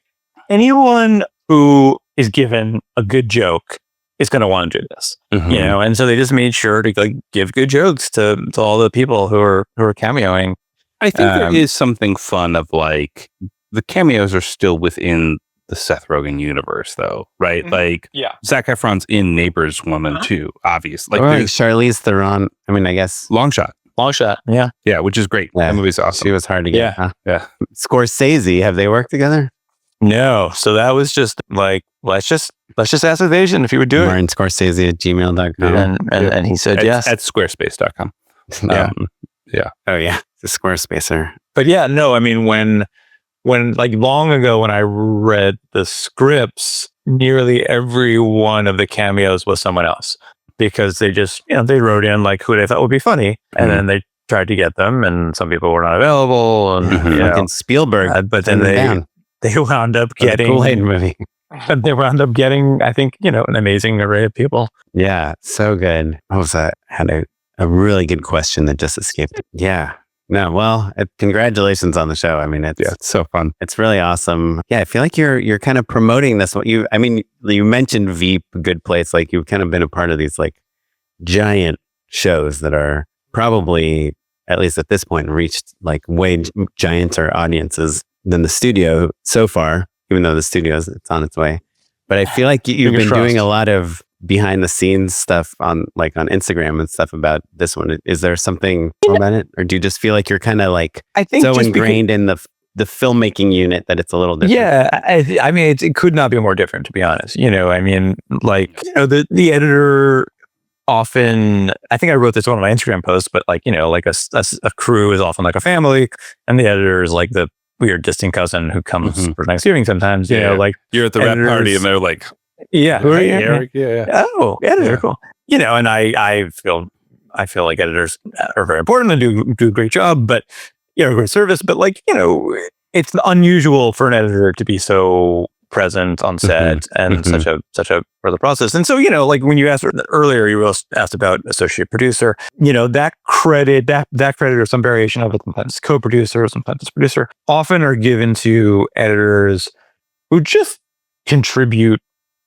anyone who is given a good joke is going to want to do this, you know? And so they just made sure to like give good jokes to all the people who are cameoing. I think there is something fun of like the cameos are still within the Seth Rogen universe, though, right? Like, Zac Efron's in Neighbors 1 and 2, obviously. Like there's Charlize Theron. I mean, I guess Long Shot, yeah, which is great. Yeah. That movie's awesome. she was hard to get. Yeah. Huh? Yeah. Scorsese, have they worked together? No. So that was just like, let's just ask his agent if he would do it. Martin Scorsese at gmail.com. And he said yes. At squarespace.com. Yeah. Oh yeah, the Squarespacer. But yeah, no, I mean, when like long ago when I read the scripts, nearly every one of the cameos was someone else because they just, you know, they wrote in like who they thought would be funny and then they tried to get them and some people were not available and you know, Fucking Spielberg. but then they wound up getting Kool-Aid movie. they wound up getting, I think, you know, an amazing array of people. Yeah, so good. What was that? Had a really good question that just escaped. Yeah. No, well, congratulations on the show. I mean, It's so fun. it's really awesome. Yeah, I feel like you're kind of promoting this. I mean, you mentioned Veep, Good Place. Like you've kind of been a part of these like giant shows that are probably, at least at this point, reached like way gianter audiences than the studio so far. Even though the studio it's on its way, but I feel like you've been doing a lot of behind the scenes stuff on Instagram and stuff about this one. Is there something about it, or do you just feel like you're kind of like I think so ingrained in the filmmaking unit that it's a little different? Yeah, I mean, it could not be more different, to be honest. You know, I mean, like, you know, the editor often, I think I wrote this on my Instagram post, but like, you know, like a crew is often like a family, and the editor is like the weird distant cousin who comes for Thanksgiving sometimes. You know, like you're at the rap party and they're like, yeah, who are you, Eric? Yeah. Oh, editor, cool. You know, and I feel like editors are very important and do a great job, but you know, great service. But like, you know, it's unusual for an editor to be so present on set and such a for the process. And so, like when you asked earlier, you asked about associate producer, that credit or some variation of it, sometimes co-producer, sometimes producer, often are given to editors who just contribute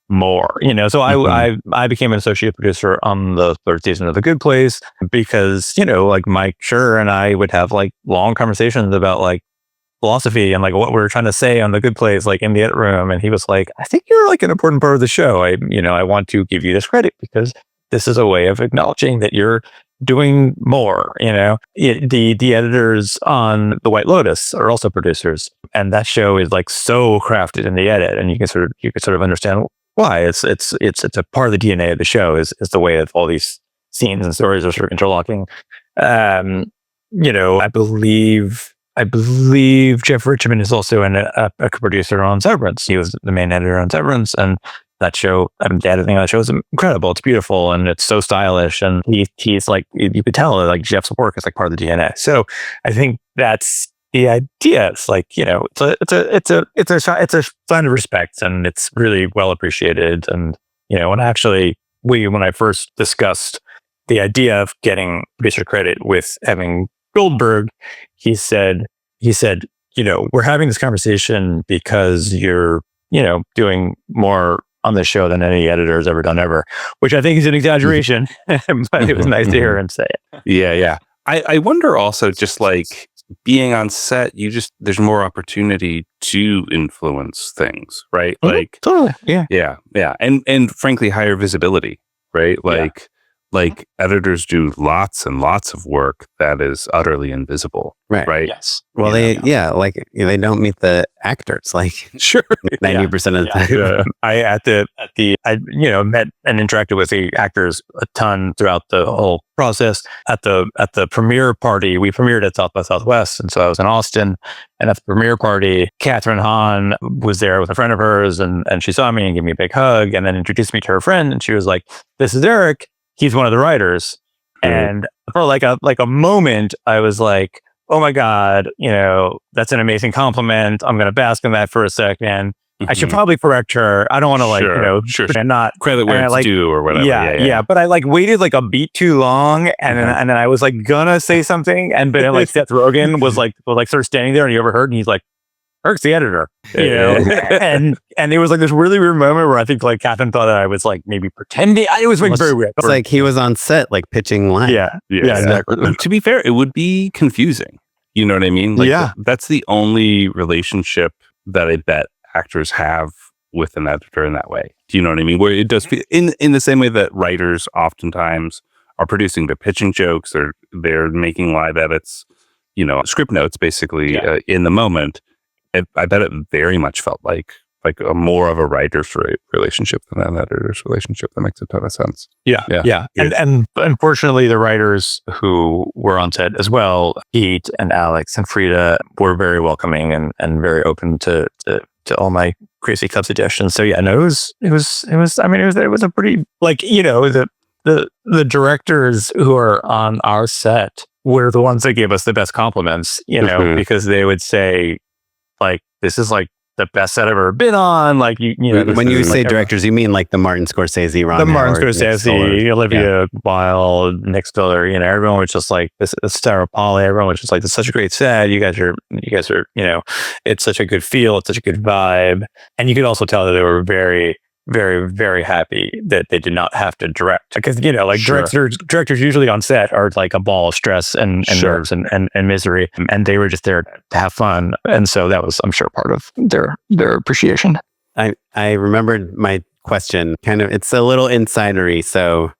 more, so I became an associate producer on the third season of The Good Place because, like Mike Schur and I would have like long conversations about like philosophy and like what we were trying to say on The Good Place, like in the edit room. And he was like, I think you're like an important part of the show. I want to give you this credit because this is a way of acknowledging that you're doing more, the editors on The White Lotus are also producers. And that show is like so crafted in the edit. And you can sort of understand why it's a part of the DNA of the show is the way that all these scenes and stories are sort of interlocking. I believe Jeff Richmond is also a producer on Severance. He was the main editor on Severance, and that show, the editing on that show is incredible. It's beautiful and it's so stylish. And he's like, you could tell like Jeff's work is like part of the DNA. So I think that's the idea. It's like, it's a sign of respect, and it's really well appreciated. And when I first discussed the idea of getting producer credit with Evan Goldberg, he said, we're having this conversation because you're, doing more on the show than any editor has ever done ever, which I think is an exaggeration, but it was nice to hear him say it. Yeah. I wonder also, just like being on set, there's more opportunity to influence things, right? Like totally. Yeah. And frankly, higher visibility, right? Like editors do lots and lots of work that is utterly invisible, right? Yes. Well, they don't meet the actors, like sure 90% of the time. I met and interacted with the actors a ton throughout the whole process. At the premiere party, we premiered at South by Southwest, and so I was in Austin. And at the premiere party, Catherine Hahn was there with a friend of hers, and she saw me and gave me a big hug, and then introduced me to her friend, and she was like, "This is Eric. He's one of the writers." And for like a moment, I was like, oh my God, that's an amazing compliment. I'm going to bask in that for a second. I should probably correct her. I don't want to and not credit where it's due or whatever. Yeah. But I like waited like a beat too long. And then I was like gonna say something. But then like Seth Rogen was sort of standing there, and he overheard, and he's like, Eric's the editor, and it was like this really weird moment where I think like Catherine thought that I was like maybe pretending. It was like very weird. It's like he was on set, like pitching lines. Yeah, exactly. To be fair, it would be confusing. You know what I mean? Like, that's the only relationship that I bet actors have with an editor in that way. Do you know what I mean? Where it does feel in the same way that writers oftentimes are producing, they're pitching jokes, or they're making live edits, script notes basically in the moment. I bet it very much felt like a more of a writer's relationship than an editor's relationship. That makes a ton of sense. Yeah. And unfortunately, the writers who were on set as well, Pete and Alex and Frida, were very welcoming and very open to all my crazy club suggestions. So it was a pretty like, the directors who are on our set were the ones that gave us the best compliments, because they would say, like, this is like the best set I've ever been on. Like, when you say directors, you mean like the Martin Scorsese, Olivia Wilde, Nick Spiller, everyone was just like, this is Sarah Polley. Everyone was just like, this is such a great set. You guys are, it's such a good feel. It's such a good vibe. And you could also tell that they were very, very, very happy that they did not have to direct, because directors usually on set are like a ball of stress and nerves and misery, and they were just there to have fun, and so that was, I'm sure, part of their appreciation. I remembered my question. Kind of, it's a little insidery, so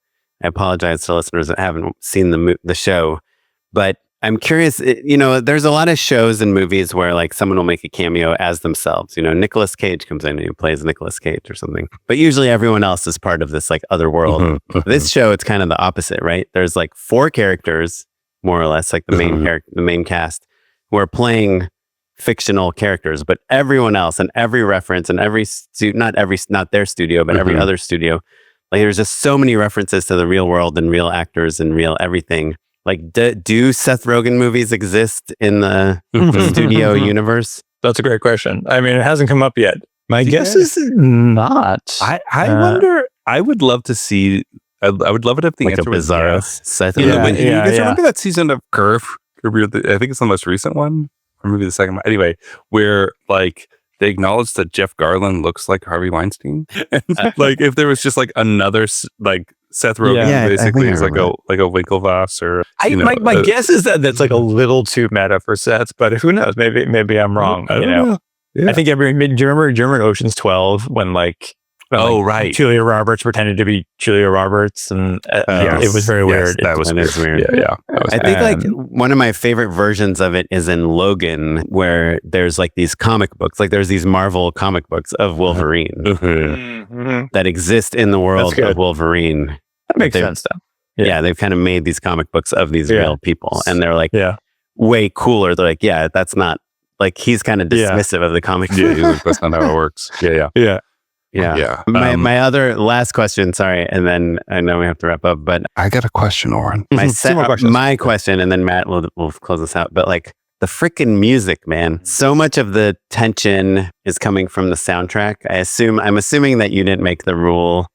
I apologize to listeners that haven't seen the show, but I'm curious, there's a lot of shows and movies where like someone will make a cameo as themselves. Nicolas Cage comes in and he plays Nicolas Cage or something. But usually everyone else is part of this like other world. This show, it's kind of the opposite, right? There's like 4 characters, more or less, like the main cast, who are playing fictional characters, but everyone else and every reference and not their studio, but every other studio, like there's just so many references to the real world and real actors and real everything. Like, do Seth Rogen movies exist in the studio universe? That's a great question. I mean, it hasn't come up yet. My guess is not. I wonder. I would love to see. I would love it if the like a answer was bizarro yes. Seth You Rogen. guys remember that season of Curb? I think it's the most recent one, or maybe the second one. Anyway, where like they acknowledged that Jeff Garland looks like Harvey Weinstein. Like if there was just like another like Seth Rogen, basically is like a Winklevoss or. My guess is that that's like a little too meta for Seth, but who knows? Maybe I'm wrong. I don't know. Yeah. I think do you remember Ocean's 12 when like. Right. Julia Roberts pretended to be Julia Roberts, and it was very weird. That was weird. Yeah. I think like one of my favorite versions of it is in Logan, where there's like these comic books, like there's these Marvel comic books of Wolverine that exist in the world of Wolverine. That makes sense, though. Yeah, they've kind of made these comic books of these real people, and they're like way cooler. They're like, that's not like he's kind of dismissive of the comic. That's not how it works. Yeah. My other last question, sorry, and then I know we have to wrap up, but I got a question, Oren. My question, and then Matt will close us out. But like the freaking music, man, so much of the tension is coming from the soundtrack. I'm assuming that you didn't make the rule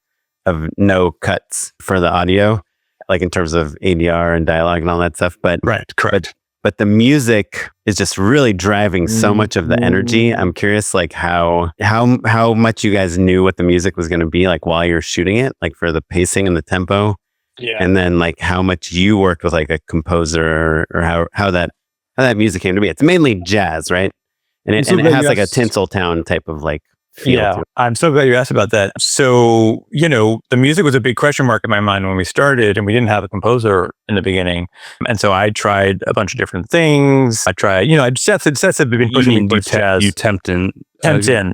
of no cuts for the audio, like in terms of ADR and dialogue and all that stuff. But correct. But the music is just really driving so much of the energy. I'm curious, like how much you guys knew what the music was going to be like while you're shooting it, like for the pacing and the tempo, and then like how much you worked with like a composer or how that music came to be. It's mainly jazz, right? And it has like a Tinseltown type of like feel to it. I'm so glad you asked about that. So, the music was a big question mark in my mind when we started, and we didn't have a composer in the beginning. And so I tried a bunch of different things. I tried, Seth had been pushing me towards jazz. You tempt in.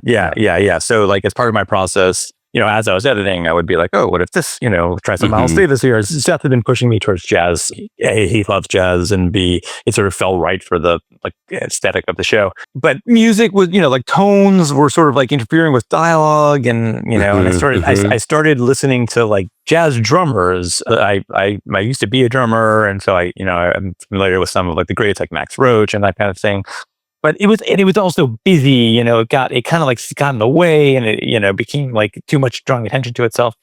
Yeah. So like as part of my process, as I was editing, I would be like, oh, what if this, try some Miles Davis here. Seth had been pushing me towards jazz. A, he loves jazz, and B, it sort of fell right for the like aesthetic of the show. But music was, like tones were sort of like interfering with dialogue, and and I started listening to like jazz drummers. I used to be a drummer, and so I'm familiar with some of like the greats like Max Roach and that kind of thing. But it was also busy, it got in the way, and it, became like too much drawing attention to itself.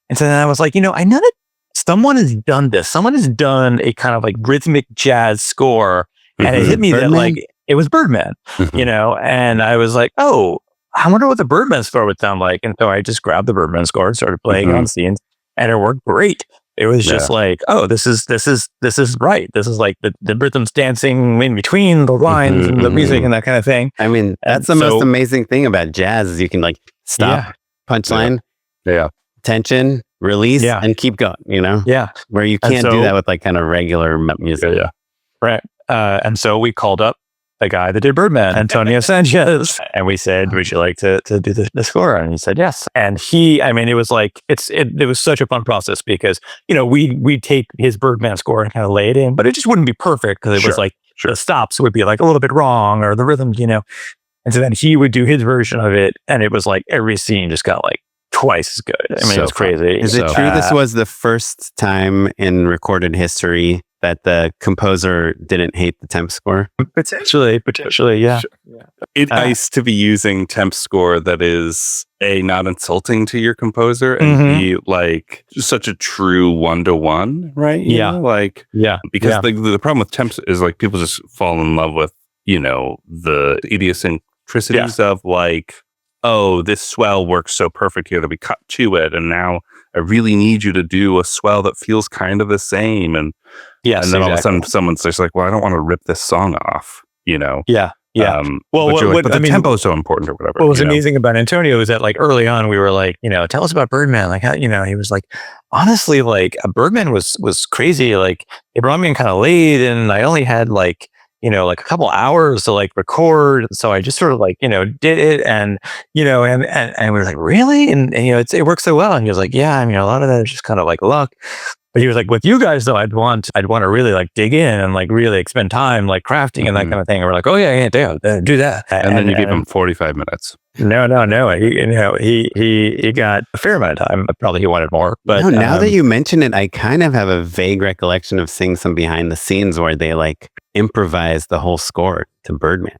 And so then I was like, I know that someone has done this. Someone has done a kind of like rhythmic jazz score. And it hit me that like, it was Birdman, and I was like, oh, I wonder what the Birdman score would sound like. And so I just grabbed the Birdman score and started playing on scenes, and it worked great. It was just like, oh, this is right. This is like the rhythms dancing in between the lines and the music and that kind of thing. I mean, that's the most amazing thing about jazz is you can like stop, punchline, tension, release, and keep going, where you can't do that with like kind of regular music. Right. And so we called up the guy that did Birdman, Antonio Sanchez, and we said, would you like to do the score? And he said yes. And it was like it was such a fun process because we'd take his Birdman score and kind of lay it in, but it just wouldn't be perfect because it was like the stops would be like a little bit wrong, or the rhythms, and so then he would do his version of it, and it was like every scene just got like twice as good. It was crazy. Is it true this was the first time in recorded history that the composer didn't hate the temp score? Potentially, yeah. It's nice to be using temp score that is A, not insulting to your composer, and B, like such a true 1-to-1, right? Because the problem with temps is like people just fall in love with, the idiosyncrasies of like, oh, this swell works so perfect here that we cut to it, and now I really need you to do a swell that feels kind of the same. And then all of a sudden someone's just like, well, I don't want to rip this song off, Yeah. But the tempo is so important or whatever. What was amazing about Antonio is that like early on we were like, tell us about Birdman. Like how, he was like, honestly, like Birdman was crazy. Like it brought me in kind of late, and I only had like, like a couple hours to like record. So I just sort of like, did it, and, and we were like, really? And it works so well. And he was like, yeah, a lot of that is just kind of like luck. But he was like, with you guys though, I'd want to really like dig in and like really spend time like crafting and that kind of thing. And we're like, oh yeah, do that. And then you gave him 45 minutes. No. He got a fair amount of time. Probably he wanted more. But now that you mention it, I kind of have a vague recollection of seeing some behind the scenes where they like improvised the whole score to Birdman.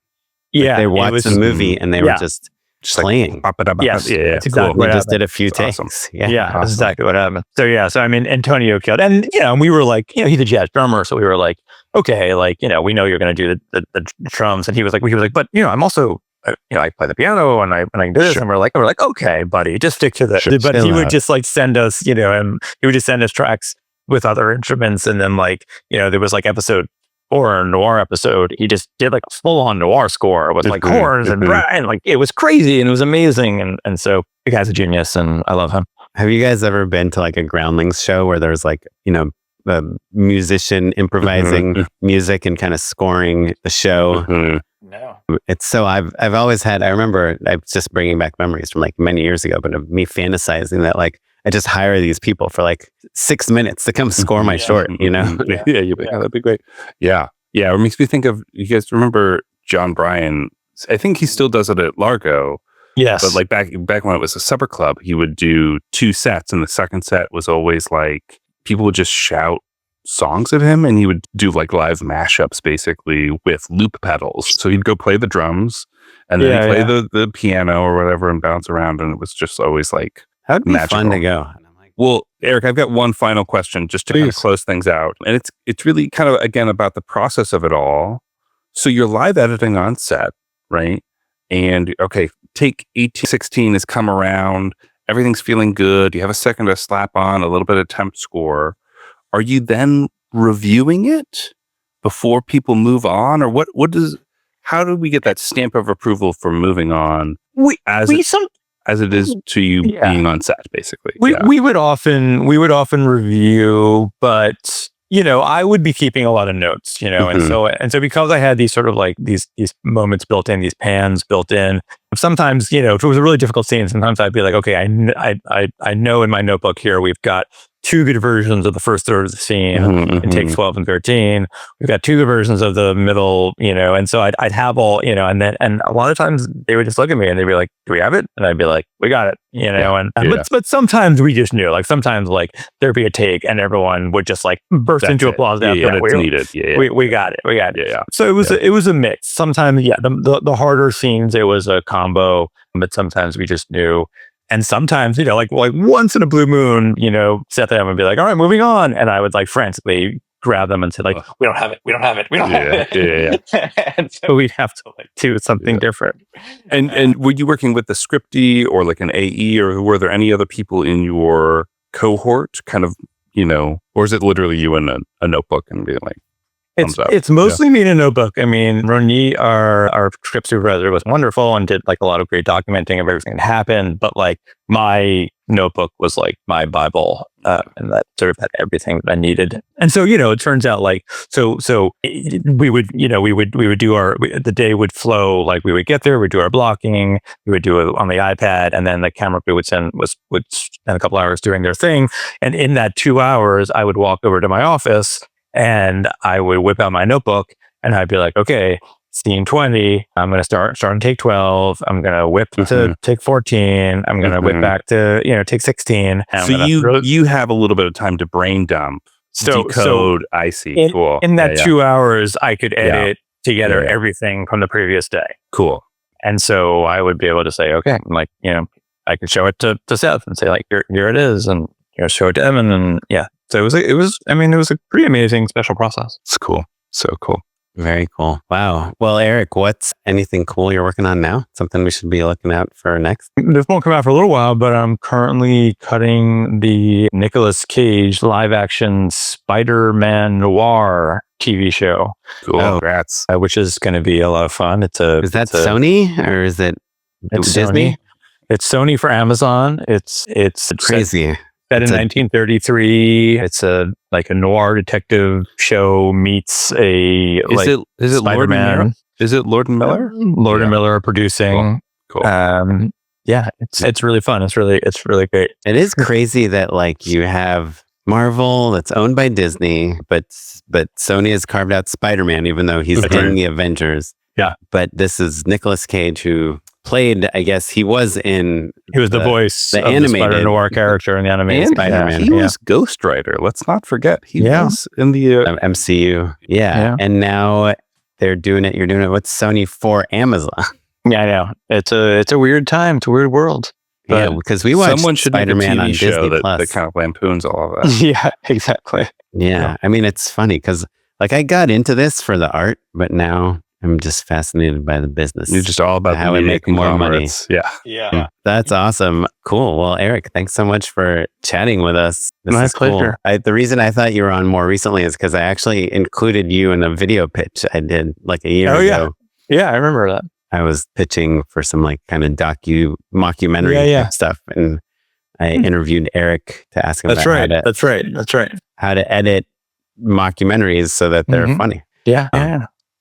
Like they watched the movie and they were just Just playing. Yes, yeah, that's exactly We what just happened. did a few That's takes. awesome. Yeah. That's exactly what happened. So I mean, Antonio killed, and we were like, he's a jazz drummer, so we were like, okay, like, we know you're going to do the drums, and he was like, but I'm also, I play the piano and I can do this, Sure. and we're like, okay, buddy, just stick to the. Sure. But Chill he would out. just like send us, and he would just send us tracks with other instruments, and then like, there was like episode. Or a noir episode, he just did like a full-on noir score with like horns and like it was crazy and it was amazing, and so the guy's a genius and I love him. Have you guys ever been to like a Groundlings show where there's like, a musician improvising music and kind of scoring the show? No. It's so I've always had, I remember, I'm just bringing back memories from like many years ago, but of me fantasizing that like I just hire these people for like 6 minutes to come score my short, Yeah, you're like, oh, that'd be great. Yeah. It makes me think of, you guys remember John Bryan? I think he still does it at Largo. Yes. But like back when it was a supper club, he would do 2 sets, and the second set was always like people would just shout songs at him, and he would do like live mashups basically with loop pedals. So he'd go play the drums, and then he'd play the piano or whatever and bounce around, and it was just always like That would be magical. fun to go. Well, Eric, I've got one final question just to kind of close things out. And it's really kind of, again, about the process of it all. So you're live editing on set, right? And okay, take 1816 has come around. Everything's feeling good. You have a second to slap on a little bit of temp score. Are you then reviewing it before people move on? Or how do we get that stamp of approval for moving on as it is to you being on set, basically? We would often review, but I would be keeping a lot of notes, and so because I had these sort of like these moments built in, these pans built in. Sometimes, if it was a really difficult scene, sometimes I'd be like, okay, I know in my notebook here we've got 2 good versions of the first third of the scene in takes 12 and 13. We've got 2 good versions of the middle, and so I'd have all, and a lot of times they would just look at me and they'd be like, do we have it? And I'd be like, we got it, but sometimes we just knew, like sometimes like there'd be a take and everyone would just like burst into applause after that. It's needed. We got it. Yeah. So it was a mix. Sometimes, the harder scenes, it was a combo, but sometimes we just knew. And sometimes, like once in a blue moon, Seth and I would be like, all right, moving on. And I would like frantically grab them and say like, we don't have it. And so we'd have to like do something different. And were you working with the scripty or like an AE, or were there any other people in your cohort kind of, or is it literally you in a notebook and being like, It's mostly me in a notebook. I mean, Roni, our script supervisor, was wonderful and did like a lot of great documenting of everything that happened. But like my notebook was like my Bible, and that sort of had everything that I needed. And so, it turns out like we would do the day would flow, like we would get there, we'd do our blocking, we would do it on the iPad, and then the camera crew would spend a couple hours doing their thing. And in that 2 hours, I would walk over to my office. And I would whip out my notebook and I'd be like, okay, scene 20, I'm going to start on take 12. I'm going to whip to take 14. I'm going to whip back to, take 16. So you have a little bit of time to brain dump, decode. I see. Cool. In that 2 hours, I could edit together everything from the previous day. Cool. And so I would be able to say, okay, like, I could show it to Seth and say like, here it is. And show it to him. And then, So it was a pretty amazing special process. It's cool. So cool. Very cool. Wow. Well, Eric, what's anything cool you're working on now? Something we should be looking out for next? This won't come out for a little while, but I'm currently cutting the Nicolas Cage live action Spider-Man noir TV show. Cool. Congrats. Which is going to be a lot of fun. Is that Sony or is it Disney? Sony. It's Sony for Amazon. It's crazy. Set in 1933. It's a noir detective show meets a is it Lord and Miller? Is it Lord and Miller? Lord and Miller are producing. Cool. It's really fun. It's really great. It is crazy that like you have Marvel that's owned by Disney, but Sony has carved out Spider-Man, even though he's in the Avengers. Yeah. But this is Nicolas Cage, who played, I guess he was the voice the of animated the Spider-Noir character in the animated Spider-Man. He was Ghost Rider. Let's not forget. He was in the MCU. Yeah. And now you're doing it with Sony for Amazon. Yeah, I know. It's a weird time. It's a weird world. Yeah, because we watched Someone should make a Spider-Man on TV show Disney that Plus. kind of lampoons all of that. Yeah, exactly. Yeah, I mean, it's funny because like I got into this for the art, but now I'm just fascinated by the business. You're just all about how the we media make more money. conglomerates. Yeah. Yeah. That's awesome. Cool. Well, Eric, thanks so much for chatting with us. This My is pleasure. Cool. The reason I thought you were on more recently is because I actually included you in a video pitch I did like a year ago. Yeah, I remember that. I was pitching for some like kind of mockumentary type stuff, and I interviewed Eric to ask him That's about right. how to edit mockumentaries so that they're funny. Yeah.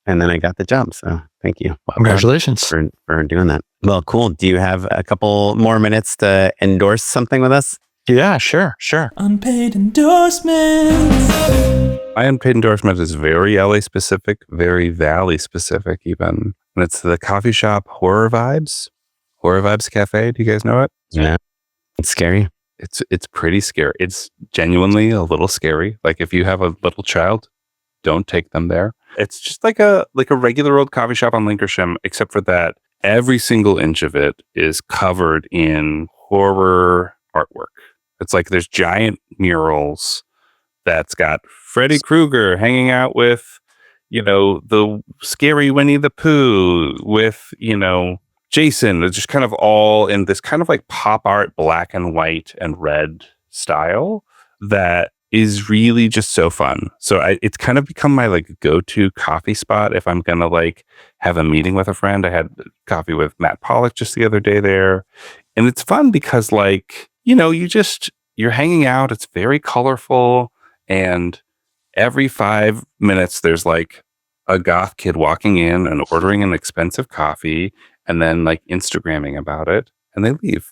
And then I got the job. So thank you. Congratulations for doing that. Well, cool. Do you have a couple more minutes to endorse something with us? Yeah, sure. Unpaid endorsements. My unpaid endorsement is very LA specific, very Valley specific even. And it's the coffee shop Horror Vibes Cafe. Do you guys know it? Yeah. It's scary. It's pretty scary. It's genuinely a little scary. Like if you have a little child, don't take them there. It's just like a regular old coffee shop on Linkersham, except for that every single inch of it is covered in horror artwork. It's like there's giant murals that's got Freddy Krueger hanging out with, the scary Winnie the Pooh, with, Jason. It's just kind of all in this kind of like pop art, black and white and red style that is really just so fun. So it's kind of become my like go-to coffee spot if I'm gonna like have a meeting with a friend. I had coffee with Matt Pollock just the other day there, and it's fun because like you're hanging out. It's very colorful, and every 5 minutes there's like a goth kid walking in and ordering an expensive coffee and then like Instagramming about it, and they leave.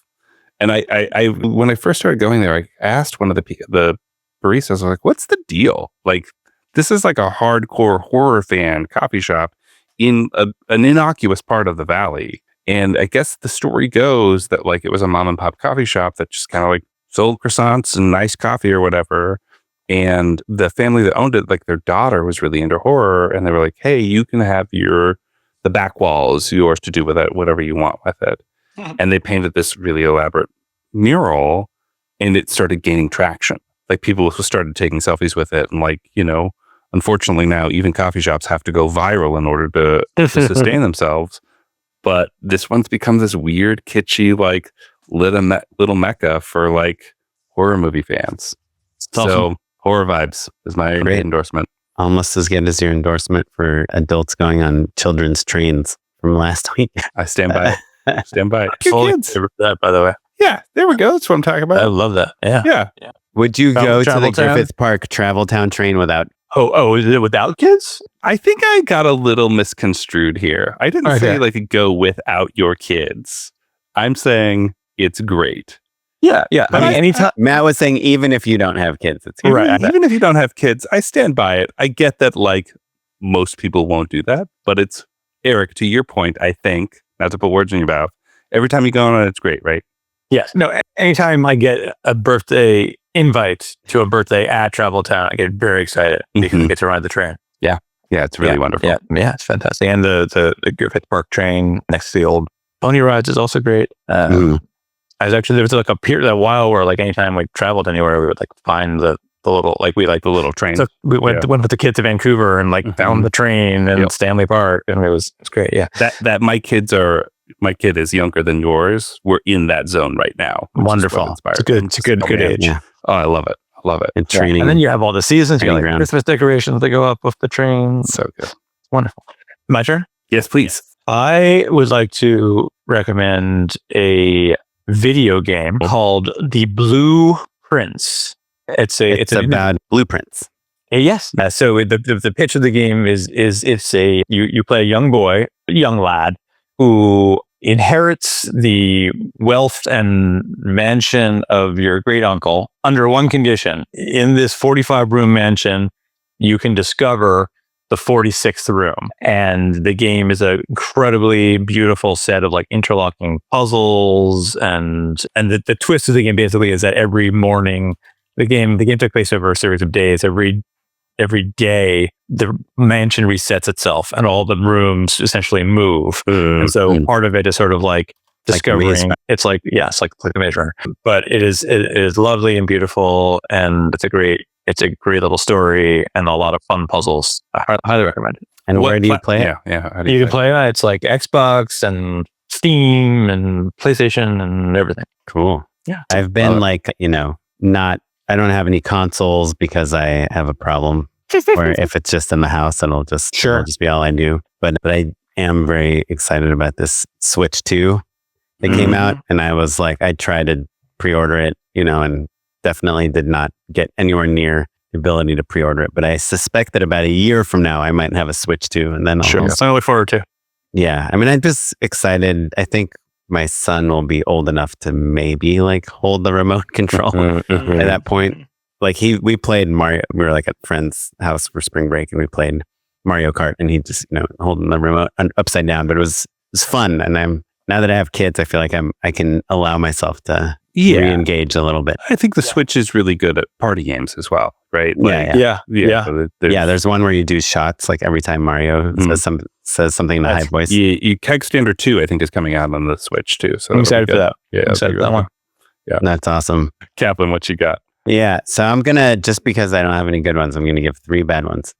And I when I first started going there, I asked one of the baristas, I was like, what's the deal? Like, this is like a hardcore horror fan coffee shop in an innocuous part of the Valley. And I guess the story goes that like it was a mom and pop coffee shop that just kind of like sold croissants and nice coffee or whatever. And the family that owned it, like their daughter was really into horror, and they were like, hey, you can have the back wall is yours to do with it, whatever you want with it. And they painted this really elaborate mural, and it started gaining traction. Like people started taking selfies with it. And like, unfortunately now even coffee shops have to go viral in order to sustain themselves. But this one's become this weird, kitschy, like little mecca for like horror movie fans. So Horror Vibes is my endorsement. Almost as good as your endorsement for adults going on children's trains from last week. I stand by it. Stand by it. Fully that, by the way. Yeah, there we go. That's what I'm talking about. I love that. Yeah. Would you go to the Travel Griffith Park Travel Town train without? Oh, is it without kids? I think I got a little misconstrued here. I didn't say like go without your kids. I'm saying it's great. Yeah. I mean, anytime. Matt was saying even if you don't have kids, it's right. Even if you don't have kids, I stand by it. I get that like most people won't do that, but it's, Eric, to your point, I think, not to put words in your mouth, every time you go on it, it's great, right? Yes. No, anytime I get a birthday invite to a birthday at Travel Town, I get very excited because I get to ride the train. Yeah, it's really wonderful. Yeah, it's fantastic. And the Griffith Park train next to the old pony rides is also great. I was actually, there was like a period, a while where like anytime we traveled anywhere, we would like find the little, like we like the little train. So we went with the kids to Vancouver and like found the train in Stanley Park, and it's great. Yeah. That my kid is younger than yours. We're in that zone right now. Wonderful. It's a good age. Yeah. Oh, I love it. And training. And then you have all the seasons. You got like Christmas decorations that go up with the train. So good. It's wonderful. My turn? Yes, please. I would like to recommend a video game called The Blue Prince. It's about blueprints. Yes. So the pitch of the game is you play a young lad who inherits the wealth and mansion of your great uncle under one condition. In this 45-room mansion, you can discover the 46th room. And the game is an incredibly beautiful set of like interlocking puzzles. And the twist of the game basically is that every morning, the game took place over a series of days. Every every day the mansion resets itself and all the rooms essentially move. And so part of it is sort of like discovering. It's like the Maze Runner, but it is lovely and beautiful, and it's a great little story and a lot of fun puzzles. I highly recommend it. And where do you play it? Yeah. How do You can play it. It's like Xbox and Steam and PlayStation and everything. Cool. Yeah. I've been like, I don't have any consoles because I have a problem where if it's just in the house, it'll just be all I do. But I am very excited about this Switch 2 that came out. And I was like, I tried to pre-order it, and definitely did not get anywhere near the ability to pre-order it. But I suspect that about a year from now, I might have a Switch 2, and then Something to look forward to. Yeah. I mean, I'm just excited. I think my son will be old enough to maybe like hold the remote control at that point. Like we played Mario. We were like at a friend's house for spring break, and we played Mario Kart, and he just, holding the remote upside down, but it was fun. And now that I have kids, I feel like I can allow myself to re-engage a little bit. I think the Switch is really good at party games as well, right? Yeah. There's one where you do shots like every time Mario says something in a high voice. Keg Standard 2, I think, is coming out on the Switch too. So I'm excited for that. Yeah, I'm excited for that one. Yeah, that's awesome. Kaplan, what you got? Yeah, so I'm gonna, just because I don't have any good ones, I'm gonna give 3 bad ones.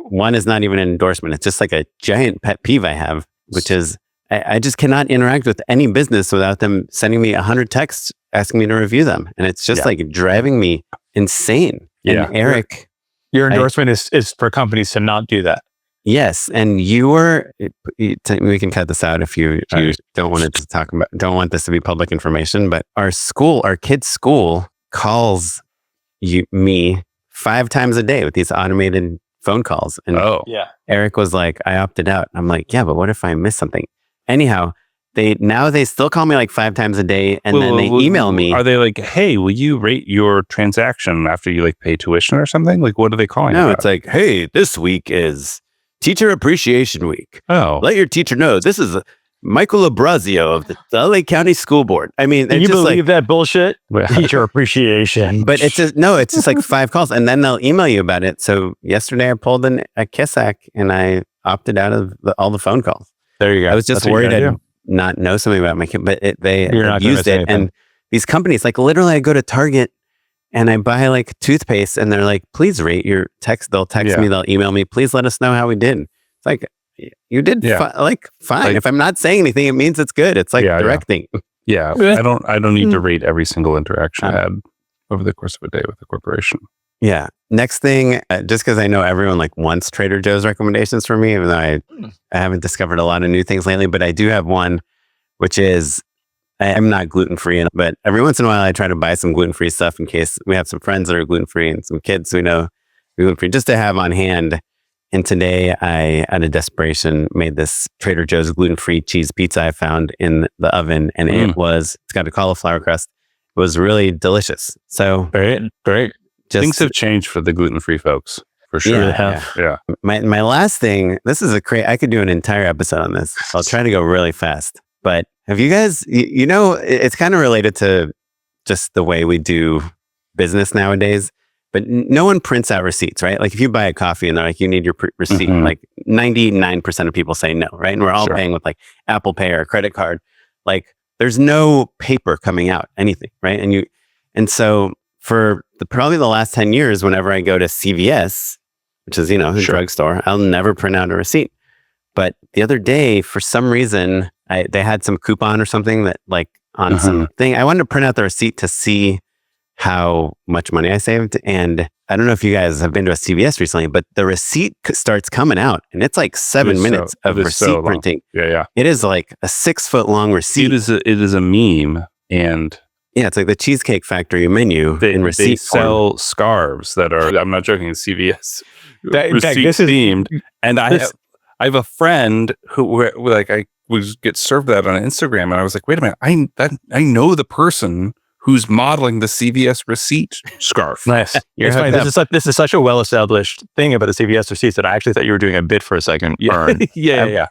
One is not even an endorsement; it's just like a giant pet peeve I have, which is I just cannot interact with any business without them sending me 100 texts asking me to review them, and it's just like driving me insane. Yeah, and Eric, your endorsement is for companies to not do that. Yes, and we can cut this out if you don't want it to don't want this to be public information, but our kids' school calls me 5 times a day with these automated phone calls. And Eric was like, I opted out. I'm like, yeah, but what if I miss something? Anyhow, they still call me like 5 times a day, and then they email me. Are they like, hey, will you rate your transaction after you like pay tuition or something? Like, what are they calling? No, it's like, hey, this week is Teacher Appreciation Week. Oh, let your teacher know this is Michael Abrazio of the LA County School Board. I mean, you believe that bullshit? Teacher appreciation. But it's just like 5 calls, and then they'll email you about it. So yesterday I pulled in a Kissack, and I opted out of all the phone calls. There you go. I was just worried I'd not know something about my kid, but they used it. And these companies, like literally I go to Target and I buy like toothpaste, and they're like, please rate your text. They'll text me, they'll email me, please let us know how we did. It's like, you did fine. Like, if I'm not saying anything, it means it's good. It's like directing. Yeah. I don't need to rate every single interaction I had over the course of a day with a corporation. Yeah. Next thing, just because I know everyone like wants Trader Joe's recommendations for me, even though I haven't discovered a lot of new things lately, but I do have one, which is, I'm not gluten-free, but every once in a while I try to buy some gluten-free stuff in case we have some friends that are gluten-free and some kids we know gluten-free, just to have on hand. And today I, out of desperation, made this Trader Joe's gluten-free cheese pizza I found in the oven, and it's got a cauliflower crust. It was really delicious. So great. Things have changed for the gluten-free folks, for sure. Yeah. My last thing, this is I could do an entire episode on this. I'll try to go really fast. But have you guys, it's kind of related to just the way we do business nowadays, but no one prints out receipts, right? Like if you buy a coffee and they're like, you need your receipt, like 99% of people say no, right? And we're all paying with like Apple Pay or credit card. Like there's no paper coming out, anything, right? And so for probably the last 10 years, whenever I go to CVS, which is, a drugstore, I'll never print out a receipt. But the other day, for some reason, they had some coupon or something that like on something. I wanted to print out the receipt to see how much money I saved. And I don't know if you guys have been to a CVS recently, but the receipt starts coming out, and it's like 7 minutes of receipt printing. Yeah. It is like a 6-foot-long receipt. It is a meme, and it's like the Cheesecake Factory menu in receipt. They sell scarves that are, I'm not joking, CVS receipt themed. And I have a friend who I would get served that on Instagram, and I was like, wait a minute, I know the person who's modeling the CVS receipt scarf. Nice. It's funny. This is such a well-established thing about the CVS receipts that I actually thought you were doing a bit for a second. Yeah. Yeah.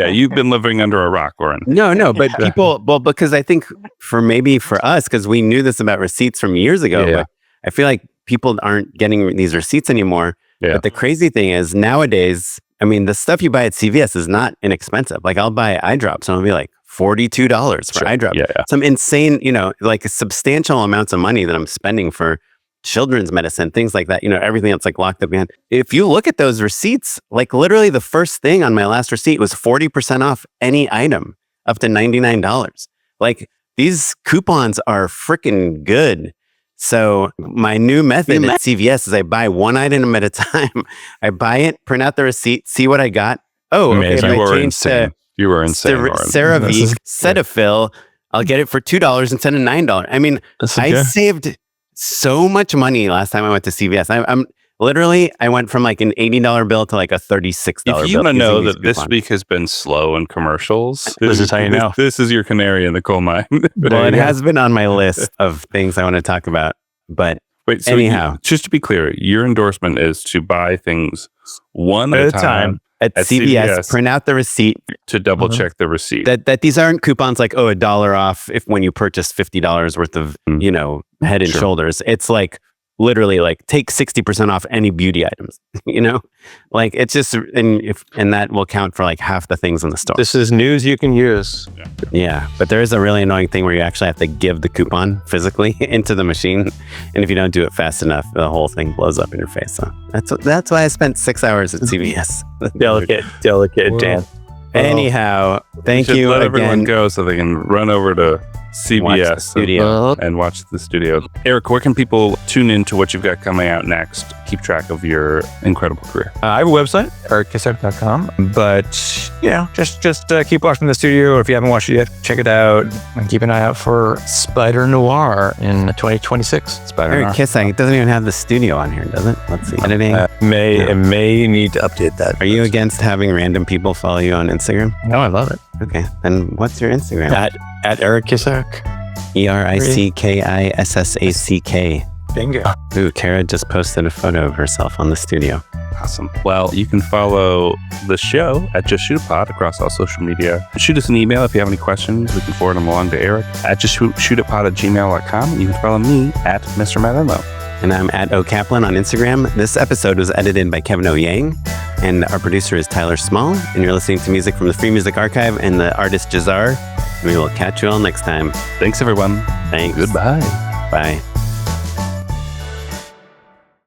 You've been living under a rock, Oren. No, but people, because I think for us, because we knew this about receipts from years ago, but I feel like people aren't getting these receipts anymore Yeah. But the crazy thing is nowadays, I mean, the stuff you buy at CVS is not inexpensive. Like I'll buy eye drops and it'll be like $42 for eye drops. Yeah. Some insane, like substantial amounts of money that I'm spending for children's medicine, things like that, everything that's like locked up behind. If you look at those receipts, like literally the first thing on my last receipt was 40% off any item up to $99. Like these coupons are freaking good. So my new method at CVS is I buy one item at a time. I buy it, print out the receipt, see what I got. Oh, okay, if You I were change insane. to You were insane, Oren. CeraVe Cetaphil, I'll get it for $2 instead of $9. I mean, I saved so much money last time I went to CVS. I'm literally, I went from like an $80 bill to like a $36 bill. If you want to know that this week has been slow in commercials, this is how you know. This is your canary in the coal mine. Well, it has been on my list of things I want to talk about. But wait, so anyhow, just to be clear, your endorsement is to buy things one at a time at CVS, print out the receipt to double check the receipt. That these aren't coupons like, oh, $1 off if when you purchase $50 worth of, Head and Shoulders. It's like literally like take 60% off any beauty items, like it's just, and that will count for like half the things in the store. This is news you can use. Yeah. But there is a really annoying thing where you actually have to give the coupon physically into the machine. And if you don't do it fast enough, the whole thing blows up in your face. So that's why I spent 6 hours at CVS. Delicate Dan. Anyhow, thank you let again. everyone go so they can run over to CVS studio. and watch the studio. Eric, where can people tune in to what you've got coming out next? Keep track of your incredible career. I have a website, erickissack.com. But, just keep watching the studio. Or if you haven't watched it yet, check it out. And keep an eye out for Spider Noir in 2026. Eric Kissack, it doesn't even have the studio on here, does it? Let's see. Editing. It may need to update that. Are you against having random people follow you on Instagram? No, I love it. Okay. Then what's your Instagram? At Eric Kissack. ERICKISSACK. Bingo. Ooh, Tara just posted a photo of herself on the studio. Awesome. Well, you can follow the show at Just Shoot a Pod across all social media. Shoot us an email if you have any questions. We can forward them along to Eric at justshootapod@gmail.com. You can follow me at Mr. Matt. And I'm at O Kaplan on Instagram. This episode was edited by Kevin O. Yang, and our producer is Tyler Small. And you're listening to music from the Free Music Archive and the artist Jazar. We will catch you all next time. Thanks, everyone. Thanks. Goodbye. Bye.